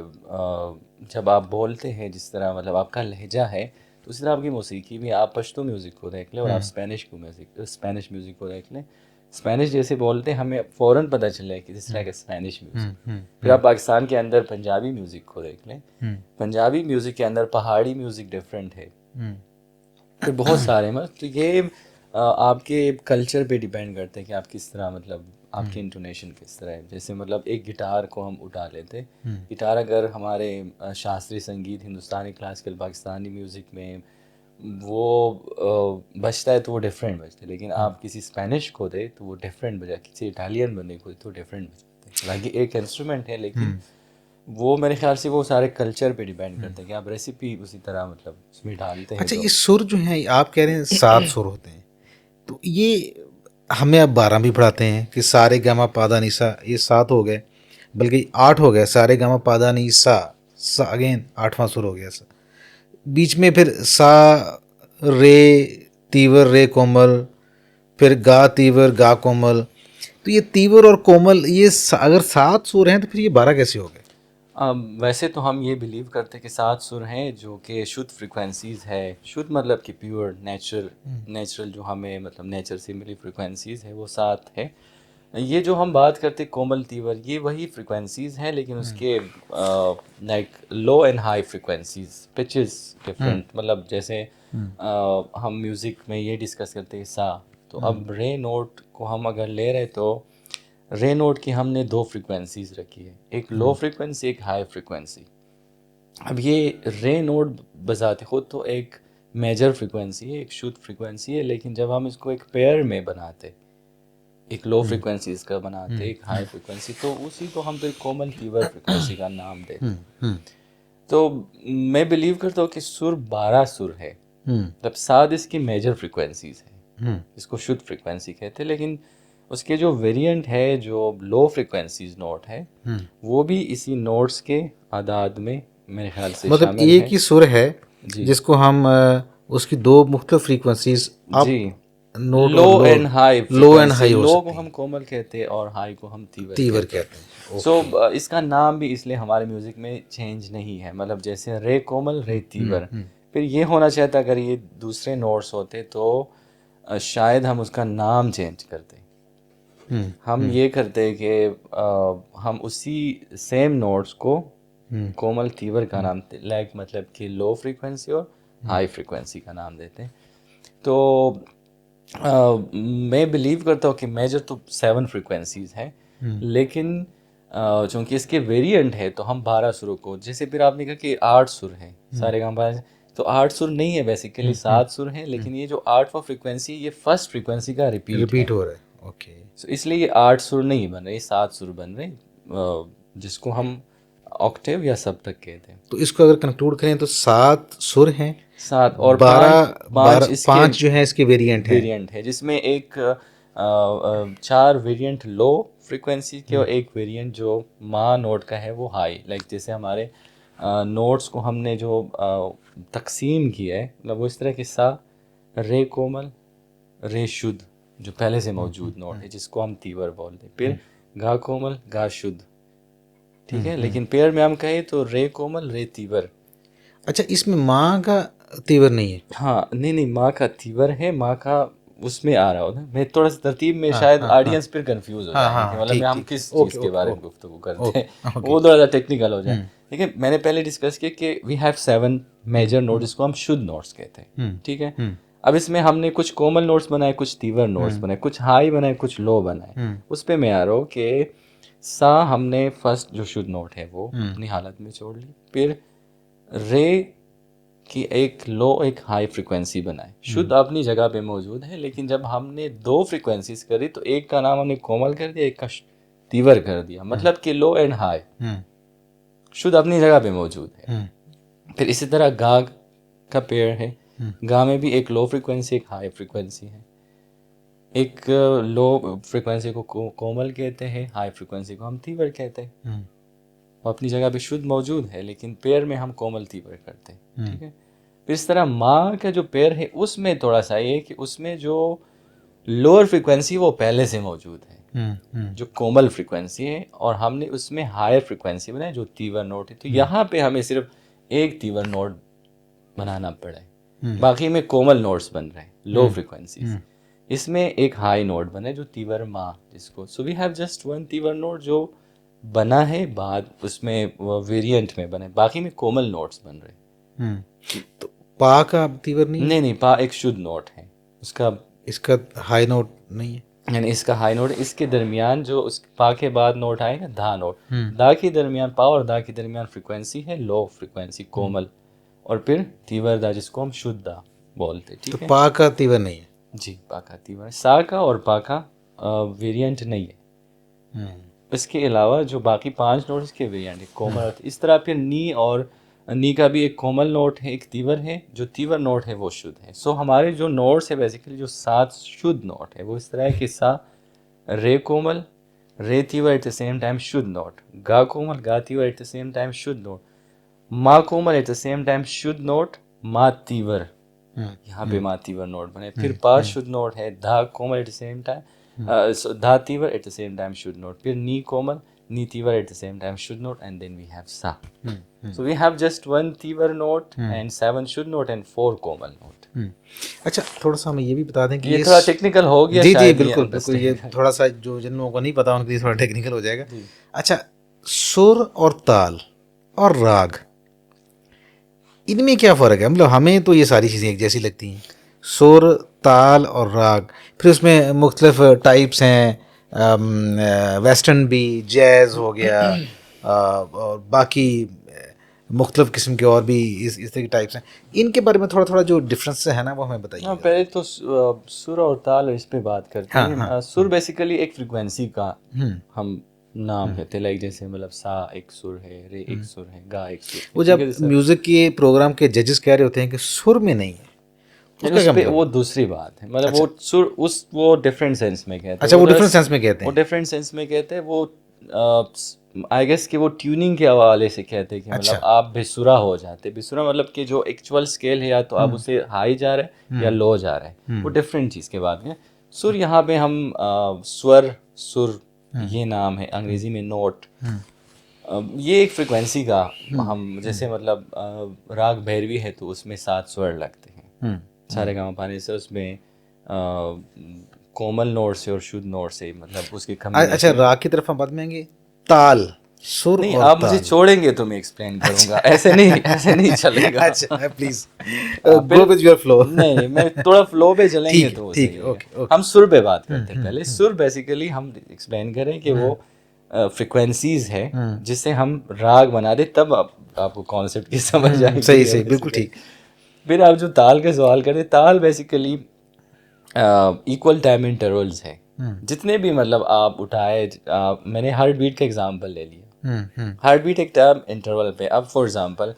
जब आप बोलते हैं जिस तरह, मतलब आपका लहजा है, तो उसी तरह आपकी मौसीकी भी। आप पश्तो म्यूज़िक को देख लें और आप स्पेनिश म्यूज़िक को देख लें। स्पेनिश जैसे बोलते हैं हमें फ़ौरन पता चले कि जिस तरह का स्पेनिश म्यूज़िक। फिर आप पाकिस्तान के अंदर पंजाबी म्यूज़िक को देख लें। पंजाबी म्यूज़िक के अंदर पहाड़ी म्यूज़िक डिफरेंट है। फिर बहुत सारे मतलब, तो ये आपके कल्चर पे डिपेंड करते हैं कि आप किस तरह, मतलब आपकी इंटोनेशन किस तरह है। जैसे मतलब एक गिटार को हम उठा लेते हैं। गिटार अगर हमारे शास्त्रीय संगीत, हिंदुस्तानी क्लासिकल, पाकिस्तानी म्यूज़िक में वो बजता है तो वो डिफरेंट बजता है। लेकिन आप किसी स्पेनिश को दे तो वो डिफरेंट बजा, किसी इटालियन बंदे को दे तो डिफरेंट बजाते हैं। हालांकि एक इंस्ट्रूमेंट है, लेकिन वो मेरे ख्याल से वो सारे कल्चर पे डिपेंड करते हैं कि आप रेसिपी उसी तरह मतलब उसमें डालते हैं। अच्छा, तो ये सुर जो हैं आप कह रहे हैं 7 सुर होते हैं, तो ये हमें अब 12 भी पढ़ाते हैं कि सारे गामा पादा निसा, ये 7 हो गए, बल्कि 8 हो गए। सारे गामा पादा निसा, सा अगेन 8वां सुर हो गया। सा बीच में फिर सा रे तीवर रे कोमल, फिर गा तीवर गा कोमल। तो ये तीवर और कोमल, ये अगर 7 सुर हैं तो फिर ये 12 कैसे हो गए? वैसे तो हम ये बिलीव करते हैं कि 7 सुर हैं जो कि शुद्ध फ्रिक्वेंसीज़ है। शुद्ध मतलब कि प्योर नेचुरल जो हमें मतलब नेचर से मिली फ्रिक्वेंसीज़ है वो 7 है। ये जो हम बात करते हैं कोमल तीवर, ये वही फ्रिक्वेंसीज़ हैं, लेकिन उसके like low and high frequencies, pitches different. मतलब जैसे हम म्यूज़िक में ये डिस्कस करते हैं सा, तो अब रे नोट को हम अगर ले रहे तो रे नोट की हमने 2 फ्रिक्वेंसीज रखी है, एक लो फ्रिक्वेंसी, एक हाई फ्रिक्वेंसी। अब ये रे नोट बजाते खुद तो एक मेजर फ्रिक्वेंसी है, एक शुद्ध फ्रिक्वेंसी है, लेकिन जब हम इसको एक पेयर में बनाते, एक लो फ्रिक्वेंसी इसका बनाते, एक हाई फ्रिक्वेंसी, तो उसी को हम फिर कोमल तीवर फ्रिक्वेंसी का नाम देते। तो मैं बिलीव करता हूँ कि सुर 12 सुर है, तब 7 इसकी मेजर फ्रिक्वेंसीज है, इसको शुद्ध फ्रिक्वेंसी कहते हैं। लेकिन उसके जो वेरिएंट है, जो लो फ्रिक्वेंसीज नोट है, वो भी इसी नोट्स के आदाद में मेरे ख्याल से मतलब शामिल एक है। ही सुर है जी जिसको हम उसकी 2 मुख्तलिफ फ्रीक्वेंसीज अप जी, नोट लो और and high low and frequency. High हो लो को सकती हम हैं, कोमल कहते हैं और हाई को हम तीवर तीवर कहते कहते हैं। हैं। सो इसका नाम भी इसलिए हमारे म्यूज़िक में चेंज नहीं है, मतलब जैसे रे कोमल रे तीवर। फिर ये होना चाहता अगर ये दूसरे नोट्स होते तो शायद हम उसका नाम चेंज करते। हम ये करते कि हम उसी सेम नोट्स को कोमल तीवर का नाम लाइक मतलब कि लो फ्रीक्वेंसी और हाई फ्रीक्वेंसी का नाम देते हैं। तो मैं बिलीव करता हूँ कि मेजर तो 7 फ्रीक्वेंसीज हैं, लेकिन चूंकि इसके वेरिएंट है तो हम 12 सुरों को, जैसे फिर आपने कहा कि 8 सुर हैं सारे गामा, तो 8 सुर नहीं है, बेसिकली 7 सुर हैं। लेकिन ये जो 8वां फ्रीक्वेंसी, ये फर्स्ट फ्रीक्वेंसी का रिपीट है। हो रहा है। ओके, तो इसलिए ये 8 सुर नहीं बन रहे, 7 सुर बन रहे, जिसको हम ऑक्टेव या सप्तक कहते हैं। तो इसको अगर कंक्लूड करें तो 7 सुर हैं, 7 और 12 पाँच इसके 5 जो है इसके वेरिएंट हैं। वेरिएंट है, जिसमें एक 4 वेरिएंट लो फ्रीक्वेंसी के और एक वेरिएंट जो मा नोट का है वो हाई। लाइक जैसे हमारे नोट्स को हमने जो तकसीम किया है, मतलब वो इस तरह के सा रे कोमल रे शुद्ध जो पहले से मौजूद नोट है, जिसको हम तीवर बोलते हैं। फिर गा कोमल गा शुद्ध, ठीक है। लेकिन पेयर में हम कहें तो रे कोमल रे तीवर। अच्छा, इसमें माँ का तीवर नहीं है? हाँ, नहीं माँ का तीवर है, माँ का उसमें आ रहा होता है। मैं थोड़ा सा तरतीब में, शायद ऑडियंस फिर कंफ्यूज हो जाएंगे कि मतलब में हम किस चीज़ के बारे में गुफ्तगू करते हैं, वो थोड़ा सा टेक्निकल हो जाए। देखिए, मैंने पहले डिस्कस किया कि वी हैव 7 मेजर नोट, जिसको हम शुद्ध नोट्स कहते हैं, ठीक है। अब इसमें हमने कुछ कोमल नोट्स बनाए, कुछ तीवर नोट्स बनाए, कुछ हाई बनाए, कुछ लो बनाए। उस पे मैं आ रहा हूँ कि सा हमने फर्स्ट जो शुद्ध नोट है वो अपनी हालत में छोड़ ली, फिर रे की एक लो एक हाई फ्रिक्वेंसी बनाए। शुद्ध अपनी जगह पे मौजूद है, लेकिन जब हमने दो फ्रिक्वेंसीज करी तो एक का नाम हमने कोमल कर दिया, एक का तीवर कर दिया, मतलब कि लो एंड हाई शुद्ध अपनी जगह पे मौजूद है। फिर इसी तरह गा का पेड़ है, गा में भी एक लो फ्रिक्वेंसी एक हाई फ्रिक्वेंसी है। एक लो फ्रिक्वेंसी को कोमल कहते हैं, हाई फ्रिक्वेंसी को हम तीवर कहते हैं। वो अपनी जगह पे शुद्ध मौजूद है, लेकिन पेड़ में हम कोमल तीवर करते हैं, ठीक है। फिर इस तरह माँ का जो पेड़ है उसमें थोड़ा सा ये कि उसमें जो लोअर फ्रिक्वेंसी वो पहले से मौजूद है, जो कोमल फ्रिक्वेंसी है, और हमने उसमें हायर फ्रिक्वेंसी बनाई जो तीवर नोट है। तो यहाँ पे हमें सिर्फ एक तीवर नोट बनाना पड़ा है, बाकी में कोमल नोट्स बन रहे हैं, लो फ्रिक्वेंसीज। इसमें एक हाई नोट बने जो तीवर माँ जिसको, so we have just one तीवर नोट जो बना है, बाद उसमें वेरिएंट में बने, बाकी में कोमल नोट्स बन रहे। तो पा का तीवर नहीं है? नहीं, पा एक शुद्ध नोट है उसका, इसका हाई नोट नहीं है, यानी इसका हाई नोट, इसके दरमियान जो उस पा के बाद नोट आएगा धा नोट, धा के दरमियान, पा और धा के दरमियान फ्रिक्वेंसी है लो फ्रिक्वेंसी कोमल, और फिर तीवर दा जिसको हम शुद्ध दा बोलते, ठीक तो है। पा का तीवर नहीं है जी, पा का तीवर, सा का और पा का वेरिएंट नहीं है। इसके अलावा जो बाकी 5 नोट इसके वेरिएंट है, कोमल। इस तरह फिर नी, और नी का भी एक कोमल नोट है, एक तीवर है, जो तीवर नोट है वो शुद्ध है। सो हमारे जो नोट्स है बेसिकली जो 7 शुद्ध नोट है वो इस तरह है कि सा रे कोमल, रे तीवर एट द सेम टाइम शुद्ध नोट, गा कोमल, गा तीवर एट द सेम टाइम शुद्ध नोट, मा कोमल एट द सेम टाइम शुद्ध नोट, मा तीवर, यहाँ पे मा तीवर नोट बने। फिर 5 शुद्ध नोट है, धा कोमल एट द सेम टाइम, धा तीवर एट द सेम टाइम शुद्ध नोट, फिर नी कोमल, नी तीवर एट द सेम टाइम शुद्ध note, and then we have सा। So we have just one तीवर नोट and 7 शुद्ध नोट and 4 कोमल नोट। अच्छा, थोड़ा सा हमें ये भी बता दें कि ये थोड़ा टेक्निकल हो गया, जी जी शायद बिल्कुल बिल्कुल, ये थोड़ा सा जो जिन लोगों को नहीं पता उनके लिए थोड़ा टेक्निकल हो जाएगा। अच्छा, सुर और ताल और राग, इनमें क्या फ़र्क है? मतलब हमें तो ये सारी चीज़ें एक जैसी लगती हैं, सुर ताल और राग, फिर उसमें मुख्तलिफ टाइप्स हैं, वेस्टर्न भी, जैज़ हो गया, और बाकी मुख्तलिफ किस्म के और भी इस तरह की टाइप्स हैं। इनके बारे में थोड़ा थोड़ा जो डिफरेंस है ना वो हमें बताइए। हाँ, पहले तो सुर और ताल इस पे बात करते हैं। सुर बेसिकली एक फ्रिक्वेंसी का हम नाम कहते हैं, लाइक जैसे मतलब सा एक सुर है, रे एक सुर है, गा एक सुर है। वो जब म्यूजिक के प्रोग्राम के जजेस कह रहे होते हैं कि सुर में नहीं है, उस पे वो दूसरी बात है, मतलब वो सुर उस वो डिफरेंट सेंस में कहते हैं। अच्छा, वो डिफरेंट सेंस में कहते हैं, वो डिफरेंट सेंस में कहते हैं। वो आई गेस कि वो ट्यूनिंग के हवाले से कहते हैं कि मतलब आप बेसुरा हो जाते। बेसुरा मतलब कि जो एक्चुअल स्केल है, या तो आप उसे हाई जा रहे हैं या लो जा रहे हैं, वो डिफरेंट चीज़ के बाद में। सुर यहाँ पे हम स्वर, सुर ये नाम है, अंग्रेजी में नोट, ये एक फ्रिक्वेंसी का हम, जैसे मतलब राग भैरवी है तो उसमें 7 स्वर लगते हैं, सारे गाँव पाने से, उसमें कोमल नोट से और शुद्ध नोट से, मतलब उसके कम्बिनेशन। अच्छा, राग की तरफ हम बात में ताल, सुर नहीं, और आप मुझे छोड़ेंगे तो मैं एक्सप्लेन करूंगा। ऐसे नहीं चलेगा। अच्छा please go with your flow. नहीं, मैं थोड़ा फ्लो पे चलेंगे तो ठीक, ओके। हम सुर पे बात करते हैं पहले। सुर बेसिकली हम एक्सप्लेन करें कि वो फ्रिक्वेंसीज है जिससे हम राग बना दे, तब आपको कॉन्सेप्ट की समझ आएगी। सही बिल्कुल ठीक। फिर आप जो ताल के सवाल करते, ताल बेसिकली इक्वल टाइम इंटरवल्स है। जितने भी मतलब आप उठाए, मैंने हार्ट बीट का एग्जांपल ले लिया। हार्ट बीट एक टाइम इंटरवल पे, अब फॉर एग्जांपल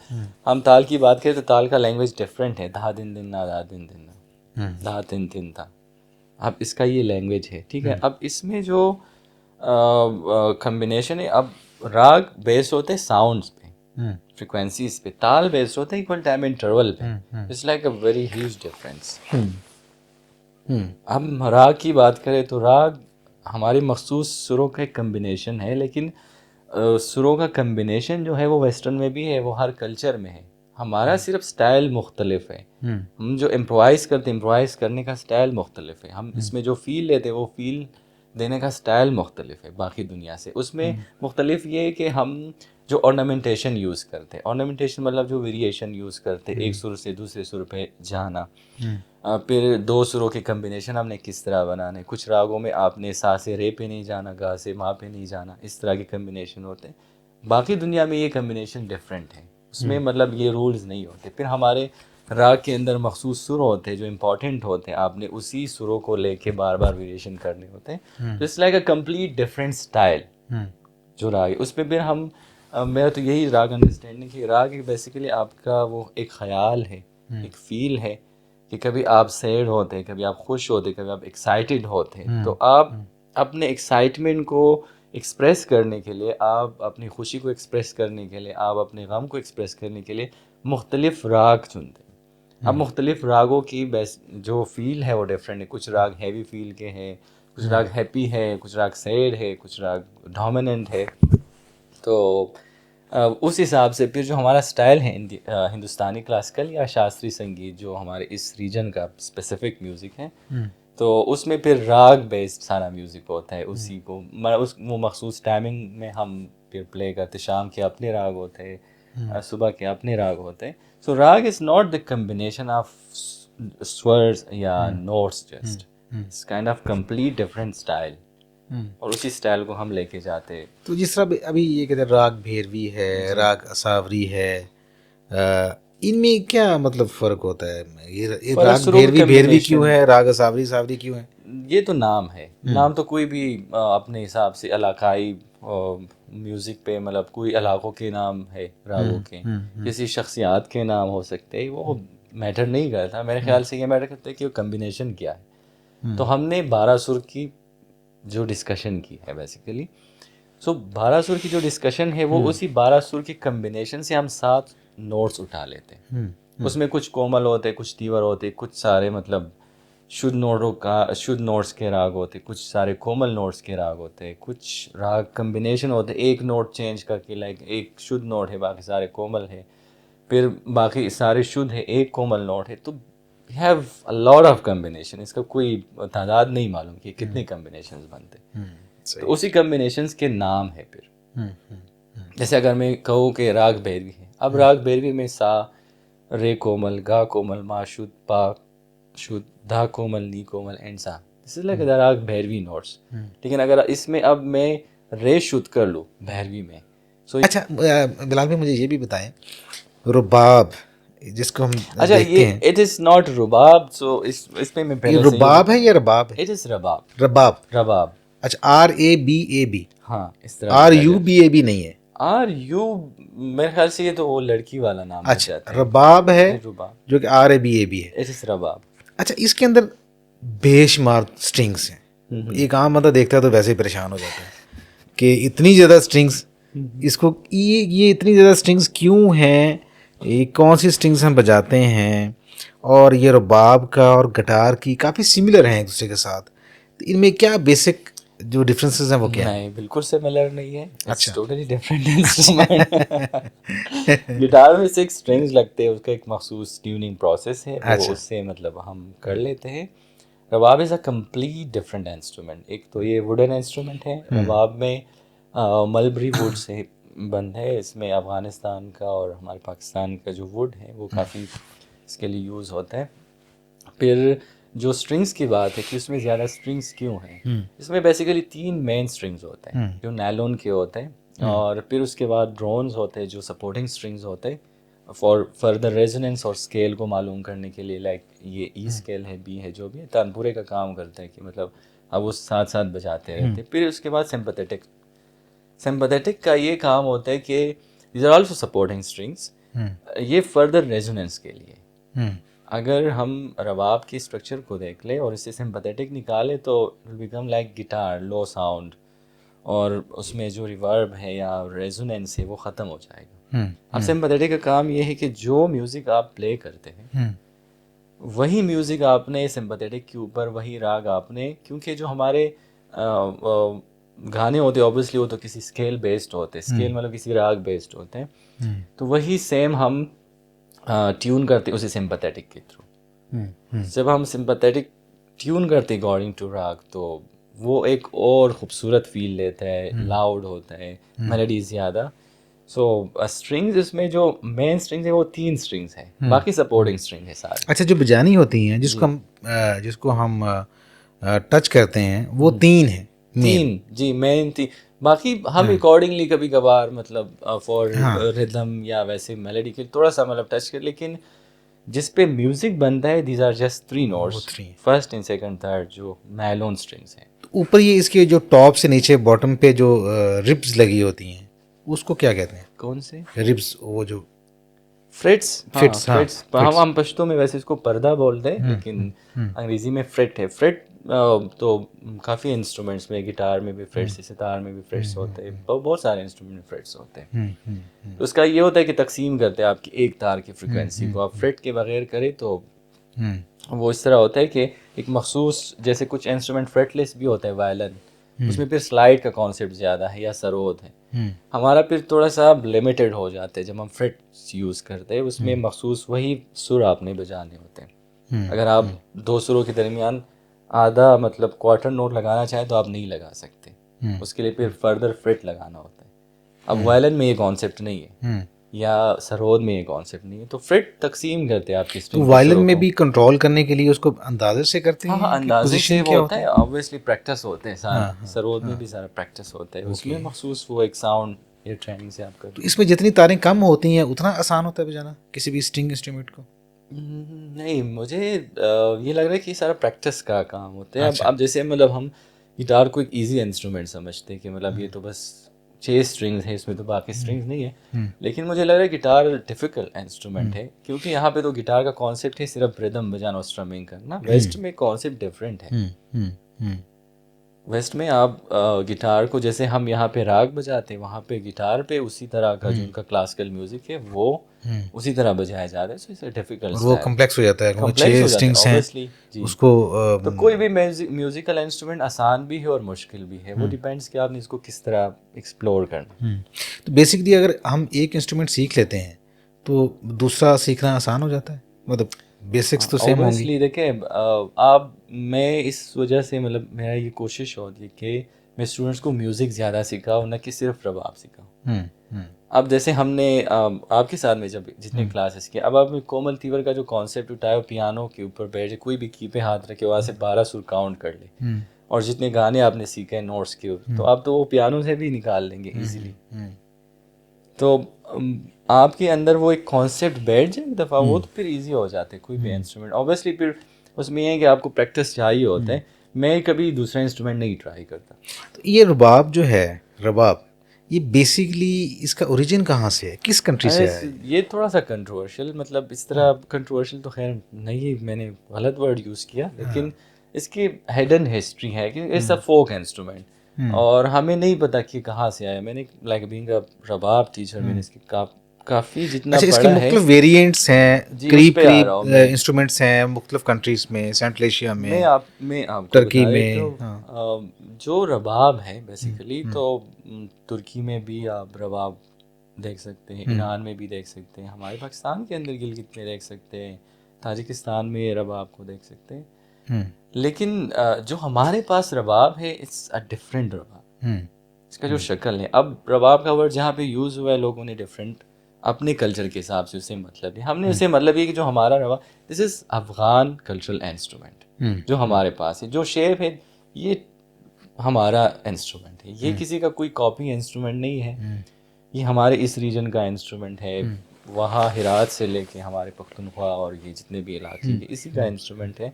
हम ताल की बात करें तो ताल का लैंग्वेज डिफरेंट है। धा दिन दिन ना, धा दिन दिन ना, धा दिन दिन था। अब इसका ये लैंग्वेज है, ठीक है। अब इसमें जो कम्बिनेशन है, अब राग बेस्ड होते हैं साउंड्स पे, फ्रिक्वेंसीज पे, ताल बेस्ड होते हैं इक्वल टाइम इंटरवल पे। It's like a very huge difference. हम राग की बात करें तो राग हमारे मखसूस सुरों का एक कम्बिनेशन है, लेकिन सुरों का कम्बिनेशन जो है वो वेस्टर्न में भी है, वो हर कल्चर में है। हमारा सिर्फ स्टाइल मुख्तलिफ है। हम जो इम्प्रोवाइज़ करते हैं, इम्प्रोवाइज़ करने का स्टाइल मुख्तलिफ है। हम इसमें जो फील लेते हैं वो फील देने का स्टाइल मुख्तलिफ है बाकी दुनिया से। उसमें मुख्तलिफ ये है कि हम जो ऑर्नामेंटेशन यूज़ करते हैं, ऑर्नामेंटेशन मतलब जो वेरिएशन यूज़ करते हैं, एक सुर से दूसरे सुर पे जाना, फिर दो सुरों के कम्बिनेशन हमने किस तरह बनाने, कुछ रागों में आपने सा से रे पे नहीं जाना, गा से मा पे नहीं जाना, इस तरह के कम्बिनेशन होते हैं। बाकी दुनिया में ये कम्बिनेशन डिफरेंट है, उसमें मतलब ये रूल्स नहीं होते। फिर हमारे राग के अंदर मखसूस सुर होते हैं जो इम्पॉर्टेंट होते हैं, आपने उसी सुरों को लेके बार बार वेरिएशन करने होते हैं। तो it's like a complete different style जो राग है। उस पर फिर हम मेरा तो यही राग अंडरस्टैंडिंग कि राग बेसिकली आपका वो एक ख्याल है, एक फील है कि कभी आप सैड होते, कभी आप खुश होते, कभी आप एक्साइटेड होते, तो आप अपने एक्साइटमेंट को एक्सप्रेस करने के लिए, आप अपनी खुशी को एक्सप्रेस करने के लिए, आप अपने गम को एक्सप्रेस करने के लिए मुख्तलिफ राग चुनते हैं। अब मुख्तलिफ रागों की जो फील है वो डिफरेंट है। कुछ राग हैवी फील के हैं, कुछ राग हैप्पी है, कुछ राग सैड है, कुछ राग डोमिनेंट है। तो उस हिसाब से फिर जो हमारा स्टाइल है हिंदुस्तानी क्लासिकल या शास्त्रीय संगीत जो हमारे इस रीजन का स्पेसिफिक म्यूज़िक है, तो उसमें फिर राग बेस्ड सारा म्यूज़िक होता है। उसी को वो मखसूस टाइमिंग में हम फिर प्ले करते। शाम के अपने राग होते हैं, सुबह के अपने राग होते हैं। So raga is not the combination of स्वर्स या notes, just it's kind of complete different style, और उसी स्टाइल को हम लेके जाते हैं। तो जिस तरह अभी ये कहते हैं राग भैरवी है, राग असावरी है, इनमें क्या मतलब फ़र्क होता है? ये राग भैरवी क्यों है, राग असावरी सावरी क्यों है? ये तो नाम है, नाम तो कोई भी अपने हिसाब से इलाकाई म्यूज़िक पे मतलब कोई इलाकों के नाम है रागों के, किसी शख्सियात के नाम हो सकते हैं, वो मैटर नहीं करता। मेरे ख्याल से ये मैटर करता है कि वो कम्बिनेशन क्या है। तो हमने 12 सुर की जो डिस्कशन की है बेसिकली, सो 12 सुर की जो डिस्कशन है वो उसी 12 सुर के कम्बिनेशन से हम 7 नोट्स उठा लेते हैं। उसमें कुछ कोमल होते, कुछ तीवर होते, कुछ सारे मतलब शुद्ध नोट्स के राग होते, कुछ सारे कोमल नोट्स के राग होते, कुछ राग कम्बिनेशन होते, एक नोट चेंज करके, लाइक एक शुद्ध नोट है बाकी सारे कोमल है, फिर बाकी सारे शुद्ध है, एक कोमल नोट है। तो we have a lot of combination, इसका कोई तादाद नहीं मालूम कि कितने कम्बिनेशंस बनते। तो उसी कम्बिनेशंस के नाम है फिर। जैसे अगर मैं कहूँ कि राग भैरवी है, अब राग भैरवी में सा, रे कोमल, गा कोमल, मा शुद्ध, पा शुद्ध, धा कोमल, नी कोमल एंड सा, दिस इज लाइक राग भैरवी नोट्स। लेकिन अगर इसमें अब मैं रे शुद्ध कर लूँ भैरवी में, सो अच्छा बिलाल भाई मुझे ये भी बताएं, रुबाब जिसको हम अच्छा देखते हैं, इट इज नॉट रुबाब, सो इसमें मैं पहले रुबाब है या रबाब है? It is रबाब। रबाब, रबाब, अच्छा RABAB, हाँ इस तरह RUBAB नहीं है? RU मेरे ख्याल से ये तो वो लड़की वाला नाम है। अच्छा रबाब है रुबाब, जो कि RABAB है। It is rabab. अच्छा इसके अंदर बेशुमार स्ट्रिंग्स हैं। एक आम बंदा देखता है तो वैसे ही परेशान हो जाता है कि इतनी ज़्यादा स्ट्रिंग्स, इसको ये इतनी ज़्यादा स्ट्रिंग्स क्यों हैं, ये कौन सी स्ट्रिंग्स हम बजाते हैं? और ये रुबाब का और गिटार की काफ़ी सिमिलर हैं एक दूसरे के साथ, तो इनमें क्या बेसिक जो डिफरेंसेस हैं वो क्या नहीं, बिल्कुल सिमिलर नहीं है। अच्छा, टोटली डिफरेंट इंस्ट्रूमेंट। गिटार में 6 स्ट्रिंग्स लगते हैं, उसका एक मखसूस ट्यूनिंग प्रोसेस है, वो अच्छा, उससे मतलब हम कर लेते हैं। Rabab is a complete different instrument. एक तो ये वुडन इंस्ट्रूमेंट है, रबाब में मलबरी वुड से बंद है। इसमें अफ़गानिस्तान का और हमारे पाकिस्तान का जो वुड है वो काफ़ी इसके लिए यूज़ होता है। फिर जो स्ट्रिंग्स की बात है कि उसमें ज़्यादा स्ट्रिंग्स क्यों हैं, इसमें बेसिकली 3 मेन स्ट्रिंग्स होते हैं जो नायलॉन के होते हैं, और फिर उसके बाद ड्रोन्स होते हैं जो सपोर्टिंग स्ट्रिंग्स होते हैं फॉर फर्दर रेजोनेंस और स्केल को मालूम करने के लिए। लाइक ये ई स्केल है, बी है, जो भी है तानपुरे का काम करता है कि मतलब अब वो साथ साथ बजाते रहते हैं। फिर उसके बाद सिंपैथेटिक का ये काम होता है कि these are also supporting strings, ये फर्दर रेजोनेंस के लिए। अगर हम रबाब की स्ट्रक्चर को देख ले और इससे सिंपैथेटिक निकाले तो it will become like guitar, low sound, और उसमें जो रिवर्ब है या रेजोनेंस है वो ख़त्म हो जाएगा। अब सिंपैथेटिक का काम ये है कि जो म्यूज़िक आप प्ले करते हैं वही म्यूज़िक आपने सिंपैथेटिक के ऊपर, वही राग आपने, क्योंकि जो हमारे गाने होते हैं ऑब्वियसली वो तो किसी स्केल बेस्ड होते हैं, स्केल मतलब किसी राग बेस्ड होते हैं, तो वही सेम हम ट्यून करते उसे सिंपैथेटिक के थ्रू। जब हम सिंपैथेटिक ट्यून करते अकॉर्डिंग टू राग, तो वो एक और खूबसूरत फील लेता है, लाउड होता है, मेलोडी ज़्यादा। सो स्ट्रिंग्स इसमें जो मेन स्ट्रिंग्स है वो 3 स्ट्रिंग्स है, बाकी सपोर्टिंग स्ट्रिंग है सारे। अच्छा, जो बजानी होती हैं जिसको हम टच करते हैं वो 3 है मेन। 3 जी मेन 3, बाकी हम अकॉर्डिंगली कभी कभार मतलब फॉर रिदम या वैसे मेलोडी के थोड़ा सा मतलब टच कर, लेकिन जिस पे म्यूजिक बनता है these are just 3 notes, first and second third जो नायलॉन स्ट्रिंग्स हैं। ऊपर ये इसके जो टॉप से नीचे बॉटम पे जो रिब्स लगी होती हैं उसको क्या कहते हैं? कौन से रिब्स, वो जो फ्रिट्स, फिट्स, हाँ, फ्रिट्स हम पश्तो में वैसे इसको पर्दा बोलते हैं, लेकिन अंग्रेजी में फ्रिट है। फ्रिट तो काफ़ी इंस्ट्रूमेंट्स में, गिटार में भी फ्रिट्स, सितार में भी फ्रिट्स होते हैं, बहुत सारे इंस्ट्रूमेंट में फ्रिट्स होते हैं। तो उसका ये होता है कि तकसीम करते हैं आपकी एक तार की फ्रिक्वेंसी को, आप फ्रिट के बगैर करें तो वो इस तरह होता है कि एक मखसूस, जैसे कुछ इंस्ट्रूमेंट फ्रेटलेस भी होता है वायलिन, उसमें फिर स्लाइड का कॉन्सेप्ट ज़्यादा है या सरोद है। हमारा फिर थोड़ा सा लिमिटेड हो जाता है जब हम फ्रेट्स यूज़ करते हैं, उसमें मखसूस वही सुर आपने बजाने होते हैं। अगर आप 2 सुरों के दरमियान आधा मतलब क्वार्टर नोट लगाना चाहें तो आप नहीं लगा सकते, उसके लिए फिर फर्दर फ्रेट लगाना होता है। अब वायलिन में ये कॉन्सेप्ट नहीं है या सरोद में ये कॉन्सेप्ट नहीं है, तो फ्रेट तकसीम करते हैं आपकी स्ट्रिंग। तो वायलिन में भी कंट्रोल करने के लिए उसको अंदाजे से करते हैं? हाँ, अंदाजे से वो होता है, ऑब्वियसली प्रैक्टिस होते हैं सारा, सरोद में भी सारा प्रैक्टिस होता है, उसमें मखसूस वो एक साउंड ये ट्रेनिंग से आप करते हैं। तो इसमें जितनी तारें कम होती हैं उतना आसान होता है बजाना किसी भी स्ट्रिंग इंस्ट्रूमेंट को? नहीं, मुझे ये लग रहा है कि सारा प्रैक्टिस का काम होता है। अब जैसे मतलब हम गिटार को एक इजी इंस्ट्रूमेंट समझते हैं कि मतलब ये तो बस 6 स्ट्रिंग्स है, इसमें तो बाकी स्ट्रिंग्स नहीं है, लेकिन मुझे लग रहा है गिटार डिफ़िकल्ट इंस्ट्रूमेंट है, क्योंकि यहाँ पे तो गिटार का कॉन्सेप्ट है सिर्फ रिदम बजाना और स्ट्रमिंग करना। वेस्ट में कॉन्सेप्ट डिफरेंट है। वेस्ट में आप गिटार को जैसे हम यहाँ पे राग बजाते हैं, वहाँ पे गिटार पे उसी तरह का जो उनका क्लासिकल म्यूजिक है वो उसी तरह बजाया जा रहा है। सो इट्स डिफिकल्ट, वो कॉम्प्लेक्स हो जाता है, कॉम्प्लेक्स हो जाता है ऑब्वियसली जी। उसको तो कोई भी म्यूजिकल इंस्ट्रूमेंट आसान भी है और मुश्किल भी है, वो डिपेंड्स कि आपने इसको किस तरह एक्सप्लोर करना। तो बेसिकली अगर हम एक इंस्ट्रूमेंट सीख लेते हैं तो दूसरा सीखना आसान हो जाता है, मतलब बेसिक्स तो सेम होंगी। देखें आप, मैं इस वजह से मतलब मेरा ये कोशिश होती है कि मैं स्टूडेंट्स को म्यूज़िक ज़्यादा सिखाऊँ, न कि सिर्फ रबाब सिखाऊँ। अब जैसे हमने आपके साथ में जब जितने क्लासेस किए, अब आप कोमल तीवर का जो कॉन्सेप्ट उठाया, पियानो के ऊपर बैठे कोई भी की पे हाथ रखे वहाँ से 12 सुर काउंट कर ले, और जितने गाने आपने सीखे नोट्स के ऊपर, तो आप तो वो पियानो से भी निकाल लेंगे इजीली। तो आपके अंदर वो एक कॉन्सेप्ट बैठ जाए एक दफ़ा, वो तो फिर इजी हो जाते हैं कोई भी इंस्ट्रूमेंट। ऑब्वियसली फिर उसमें ये है कि आपको प्रैक्टिस चाहिए होता है। मैं कभी दूसरा इंस्ट्रूमेंट नहीं ट्राई करता। तो ये रबाब जो है, रबाब ये बेसिकली इसका ओरिजिन कहाँ से है, किस कंट्री से है? ये थोड़ा सा कंट्रोवर्शियल, मतलब इस तरह कंट्रोवर्शियल तो खैर नहीं, मैंने गलत वर्ड यूज़ किया, लेकिन इसकी हिडन हिस्ट्री है कि इट्स अ फोक इंस्ट्रूमेंट, और हमें नहीं पता कि कहाँ से आया। मैंने लाइक बीइंग अ रबाब टीचर, मैंने इसकी काफ़ी जितना अच्छा, इसके पढ़ा है। मुख्तलिफ वेरिएंट्स हैं, जी, करीब उस पे आ रहा हूँ मैं। इंस्ट्रूमेंट्स हैं मुख्तलिफ कंट्रीज में, सेंट्रल एशिया में, मैं आपको टर्की बता में। देता हूँ, जो रबाब है बेसिकली तो तुर्की में भी आप रबाब देख सकते हैं, ईरान में भी देख सकते हैं, हमारे पाकिस्तान के अंदर गिलगित में देख सकते हैं, ताजिकिस्तान में रबाब को देख सकते हैं। लेकिन जो हमारे पास रबाब है इट्स अ डिफरेंट रबाब, इसका जो शक्ल है। अब रबाब का वर्ड जहाँ पे यूज़ हुआ है लोगों ने डिफरेंट अपने कल्चर के हिसाब से उसे मतलब है, हमने उसे मतलब ये कि जो हमारा रवा, this is Afghan cultural instrument जो हमारे पास है, जो शेप है ये हमारा इंस्ट्रूमेंट है, ये किसी का कोई कॉपी इंस्ट्रूमेंट नहीं है, ये हमारे इस रीजन का इंस्ट्रूमेंट है, वहाँ हिरात से लेके हमारे पख्तूनख्वा और ये जितने भी इलाके हैं इसी का इंस्ट्रूमेंट है।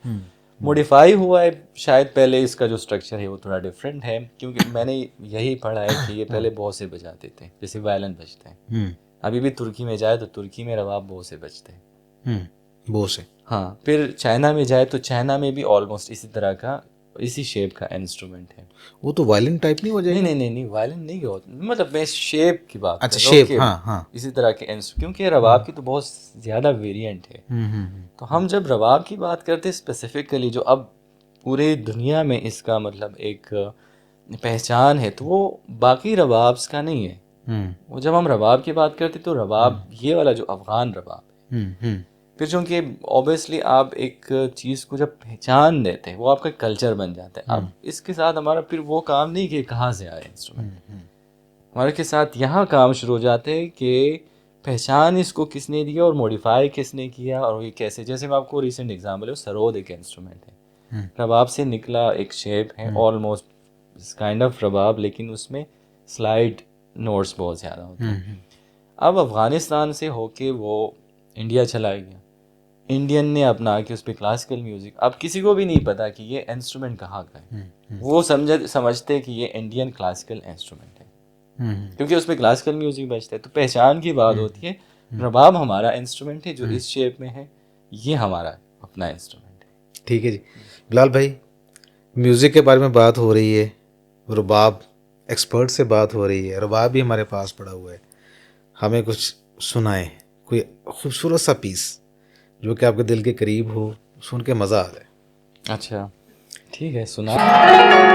मॉडिफाई हुआ है शायद, पहले इसका जो स्ट्रक्चर है वो थोड़ा डिफरेंट है, क्योंकि मैंने यही पढ़ा है कि ये पहले बहुत से बजाते थे, जैसे वायलिन बजते हैं। अभी भी तुर्की में जाए तो तुर्की में रबाब बो से बजते हैं, बो से। हाँ, फिर चाइना में जाए तो चाइना में भी ऑलमोस्ट इसी तरह का, इसी शेप का इंस्ट्रूमेंट है। वो तो वायलिन टाइप नहीं हो जाएगा? नहीं, वायलिन नहीं होता, मतलब मैं शेप की बात अच्छा, शेप, हाँ, इसी तरह के क्योंकि रबाब की तो बहुत ज़्यादा वेरिएंट है। तो हम जब रबाब की बात करते हैं स्पेसिफिकली, जो अब पूरे दुनिया में इसका मतलब एक पहचान है, तो वो बाकी रबाब्स का नहीं है। वो जब हम रबाब की बात करते तो रबाब ये वाला जो अफ़गान रबाब है, फिर चूँकि ऑब्वियसली आप एक चीज़ को जब पहचान देते हैं वो आपका कल्चर बन जाता है। अब इसके साथ हमारा फिर वो काम नहीं कि कहाँ से आए इंस्ट्रूमेंट, हमारे के साथ यहाँ काम शुरू हो जाते हैं कि पहचान इसको किसने दिया और मॉडिफाई किसने किया और ये कैसे। जैसे मैं आपको रिसेंट एग्जांपल है, सरोद एक इंस्ट्रूमेंट है, रबाब से निकला एक शेप है ऑलमोस्ट काइंड ऑफ रबाब, लेकिन उसमें स्लाइड नोट्स बहुत ज़्यादा होते हैं। अब अफ़गानिस्तान से होके वो इंडिया चला गया, इंडियन ने अपना कि उस पर क्लासिकल म्यूज़िक, अब किसी को भी नहीं पता कि ये इंस्ट्रूमेंट कहाँ का है, वो समझते कि ये इंडियन क्लासिकल इंस्ट्रूमेंट है क्योंकि उस पर क्लासिकल म्यूज़िक बजता है। तो पहचान की बात होती है, रबाब हमारा इंस्ट्रूमेंट है जो इस शेप में है, ये हमारा अपना इंस्ट्रूमेंट है। ठीक है जी। बिलाल भाई, म्यूज़िक के बारे में बात हो रही है, रुबाब एक्सपर्ट से बात हो रही है, रुबाब भी हमारे पास पड़ा हुआ है, हमें कुछ सुनाएं, कोई खूबसूरत सा पीस जो कि आपके दिल के करीब हो, सुन के मज़ा आ जाए। अच्छा ठीक है, सुना।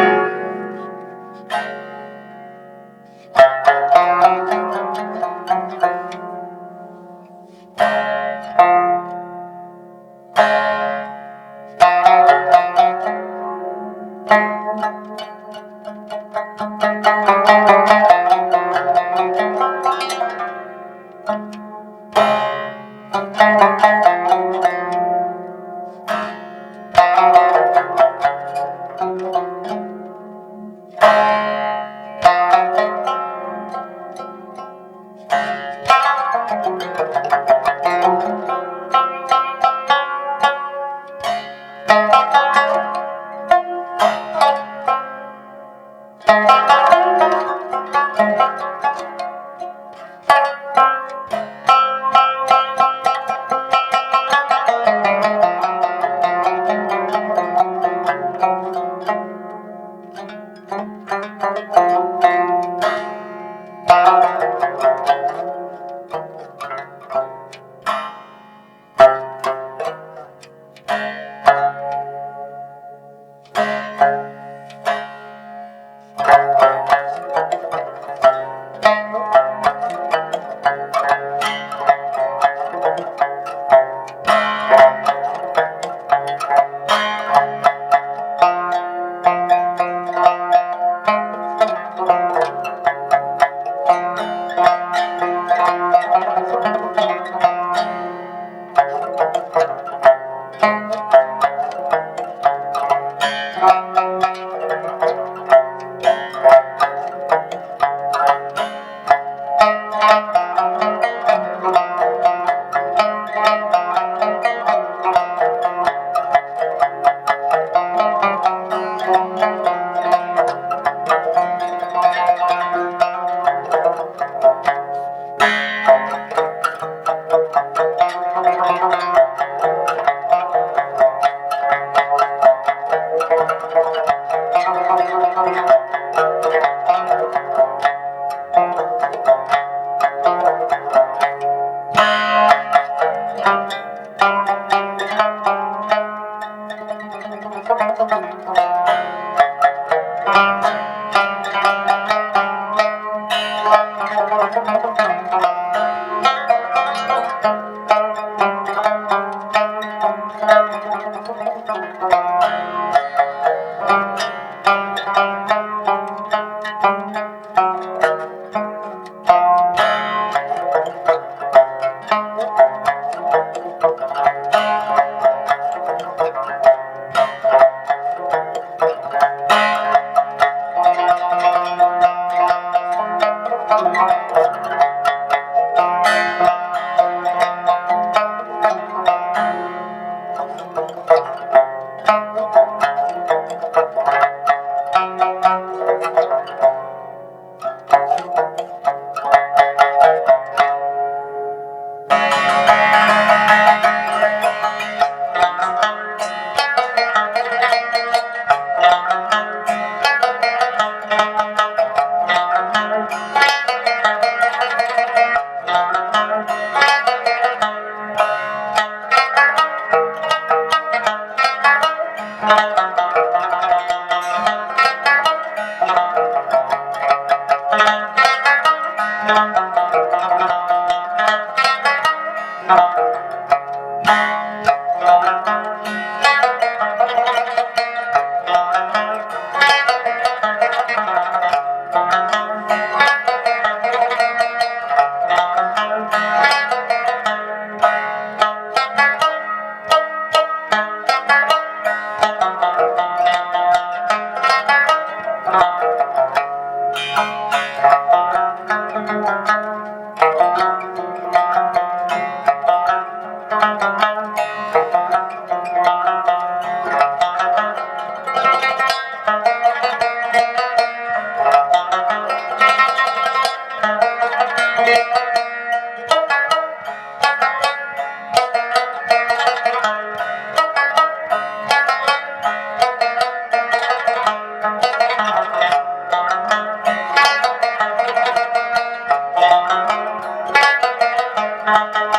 है।